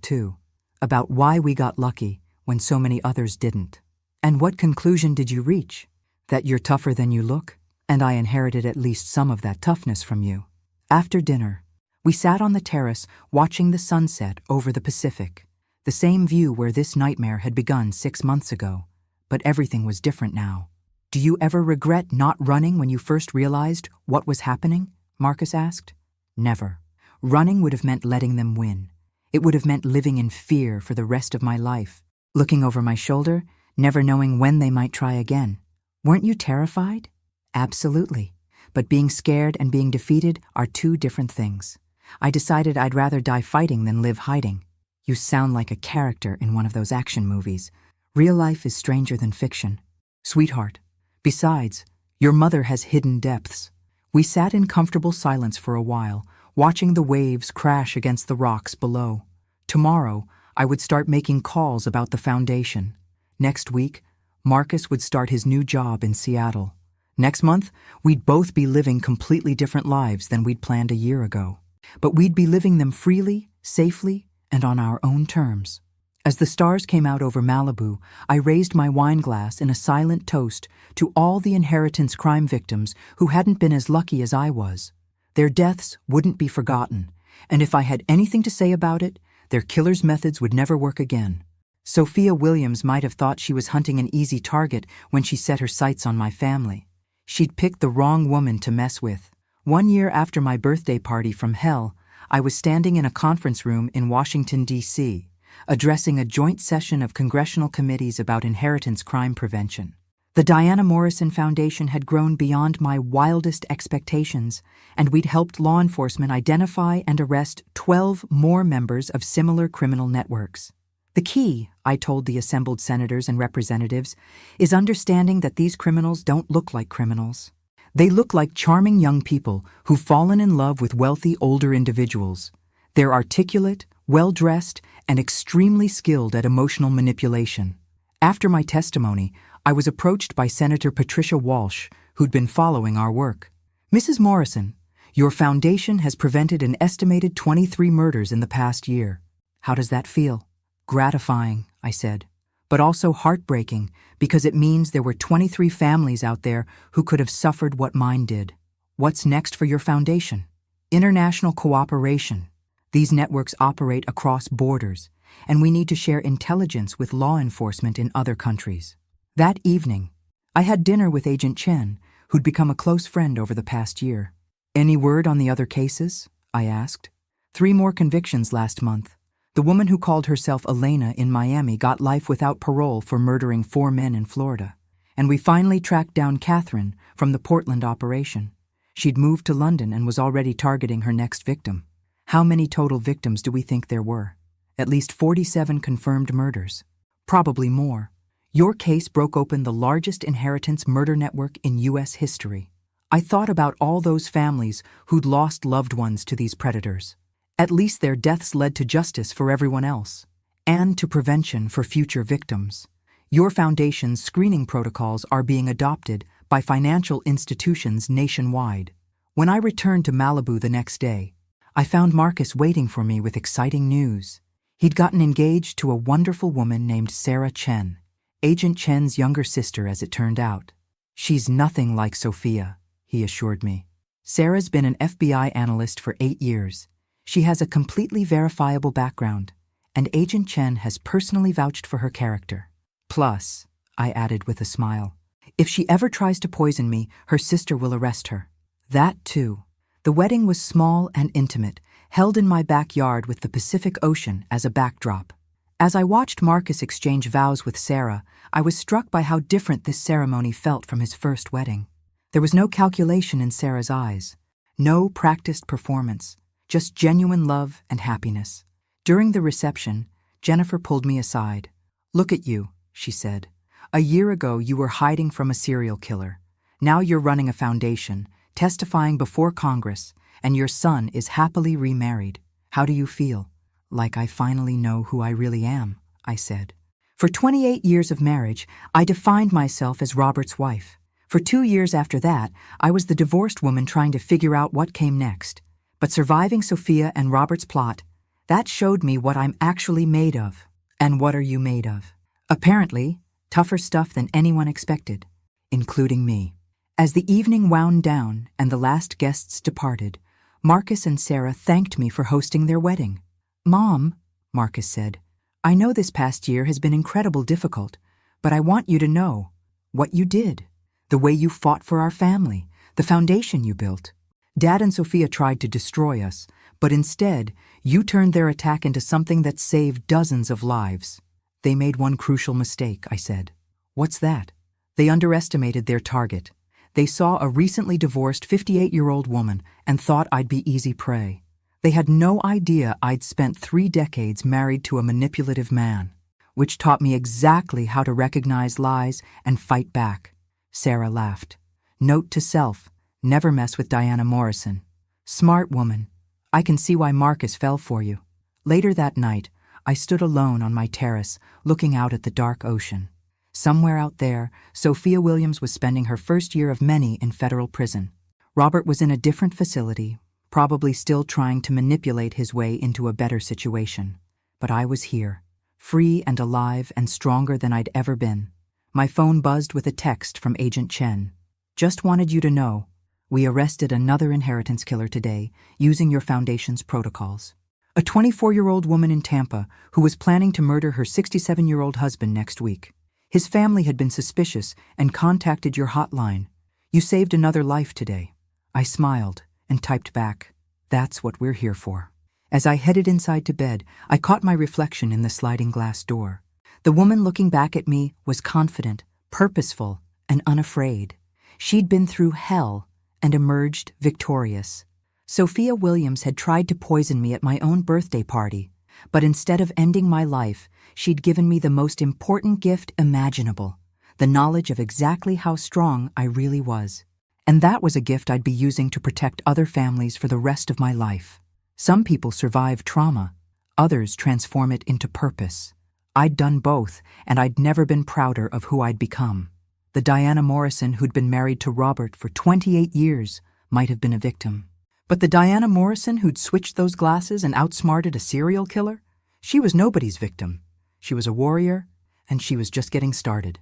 too. About why we got lucky when so many others didn't. And what conclusion did you reach? That you're tougher than you look? And I inherited at least some of that toughness from you. After dinner, we sat on the terrace watching the sunset over the Pacific, the same view where this nightmare had begun 6 months ago, but everything was different now. Do you ever regret not running when you first realized what was happening? Marcus asked. Never. Running would have meant letting them win. It would have meant living in fear for the rest of my life, looking over my shoulder, never knowing when they might try again. Weren't you terrified? Absolutely. But being scared and being defeated are two different things. I decided I'd rather die fighting than live hiding. You sound like a character in one of those action movies. Real life is stranger than fiction. Sweetheart. Besides, your mother has hidden depths. We sat in comfortable silence for a while, watching the waves crash against the rocks below. Tomorrow, I would start making calls about the foundation. Next week, Marcus would start his new job in Seattle. Next month, we'd both be living completely different lives than we'd planned a year ago. But we'd be living them freely, safely, and on our own terms. As the stars came out over Malibu, I raised my wine glass in a silent toast to all the inheritance crime victims who hadn't been as lucky as I was. Their deaths wouldn't be forgotten, and if I had anything to say about it, their killers' methods would never work again. Sophia Williams might have thought she was hunting an easy target when she set her sights on my family. She'd picked the wrong woman to mess with. 1 year after my birthday party from hell, I was standing in a conference room in Washington, D.C., addressing a joint session of congressional committees about inheritance crime prevention. The Diana Morrison Foundation had grown beyond my wildest expectations, and we'd helped law enforcement identify and arrest 12 more members of similar criminal networks. The key, I told the assembled senators and representatives, is understanding that these criminals don't look like criminals. They look like charming young people who've fallen in love with wealthy older individuals. They're articulate, well-dressed, and extremely skilled at emotional manipulation. After my testimony, I was approached by Senator Patricia Walsh, who'd been following our work. "Mrs. Morrison, your foundation has prevented an estimated 23 murders in the past year. How does that feel?" "Gratifying," I said, "but also heartbreaking because it means there were 23 families out there who could have suffered what mine did." "What's next for your foundation?" "International cooperation. These networks operate across borders, and we need to share intelligence with law enforcement in other countries." That evening, I had dinner with Agent Chen, who'd become a close friend over the past year. "Any word on the other cases?" I asked. 3 more convictions last month. The woman who called herself Elena in Miami got life without parole for murdering 4 men in Florida. And we finally tracked down Catherine from the Portland operation. She'd moved to London and was already targeting her next victim. How many total victims do we think there were? At least 47 confirmed murders. Probably more. Your case broke open the largest inheritance murder network in U.S. history. I thought about all those families who'd lost loved ones to these predators. At least their deaths led to justice for everyone else, and to prevention for future victims. Your foundation's screening protocols are being adopted by financial institutions nationwide. When I returned to Malibu the next day, I found Marcus waiting for me with exciting news. He'd gotten engaged to a wonderful woman named Sarah Chen, Agent Chen's younger sister as it turned out. "She's nothing like Sophia," he assured me. "Sarah's been an FBI analyst for 8 years. She has a completely verifiable background, and Agent Chen has personally vouched for her character. Plus," I added with a smile, "if she ever tries to poison me, her sister will arrest her." That too. The wedding was small and intimate, held in my backyard with the Pacific Ocean as a backdrop. As I watched Marcus exchange vows with Sarah, I was struck by how different this ceremony felt from his first wedding. There was no calculation in Sarah's eyes, no practiced performance, just genuine love and happiness. During the reception, Jennifer pulled me aside. "Look at you," she said. "A year ago you were hiding from a serial killer. Now you're running a foundation, testifying before Congress, and your son is happily remarried. How do you feel?" "Like I finally know who I really am," I said. For 28 years of marriage, I defined myself as Robert's wife. For 2 years after that, I was the divorced woman trying to figure out what came next. But surviving Sophia and Robert's plot, that showed me what I'm actually made of. And what are you made of? Apparently, tougher stuff than anyone expected, including me. As the evening wound down and the last guests departed, Marcus and Sarah thanked me for hosting their wedding. "Mom," Marcus said, "I know this past year has been incredibly difficult, but I want you to know what you did, the way you fought for our family, the foundation you built. Dad and Sophia tried to destroy us, but instead, you turned their attack into something that saved dozens of lives." "They made one crucial mistake," I said. "What's that?" "They underestimated their target. They saw a recently divorced 58-year-old woman and thought I'd be easy prey. They had no idea I'd spent 3 decades married to a manipulative man, which taught me exactly how to recognize lies and fight back." Sarah laughed. "Note to self, never mess with Diana Morrison. Smart woman. I can see why Marcus fell for you." Later that night, I stood alone on my terrace, looking out at the dark ocean. Somewhere out there, Sophia Williams was spending her first year of many in federal prison. Robert was in a different facility, probably still trying to manipulate his way into a better situation. But I was here, free and alive and stronger than I'd ever been. My phone buzzed with a text from Agent Chen. "Just wanted you to know, we arrested another inheritance killer today using your foundation's protocols. A 24-year-old woman in Tampa who was planning to murder her 67-year-old husband next week. His family had been suspicious and contacted your hotline. You saved another life today." I smiled and typed back, "That's what we're here for." As I headed inside to bed, I caught my reflection in the sliding glass door. The woman looking back at me was confident, purposeful, and unafraid. She'd been through hell and emerged victorious. Sophia Williams had tried to poison me at my own birthday party, but instead of ending my life, she'd given me the most important gift imaginable, the knowledge of exactly how strong I really was. And that was a gift I'd be using to protect other families for the rest of my life. Some people survive trauma, others transform it into purpose. I'd done both, and I'd never been prouder of who I'd become. The Diana Morrison who'd been married to Robert for 28 years might have been a victim. But the Diana Morrison who'd switched those glasses and outsmarted a serial killer? She was nobody's victim. She was a warrior, and she was just getting started.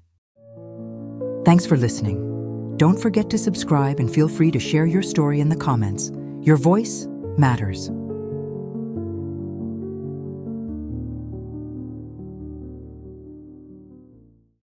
Thanks for listening. Don't forget to subscribe and feel free to share your story in the comments. Your voice matters.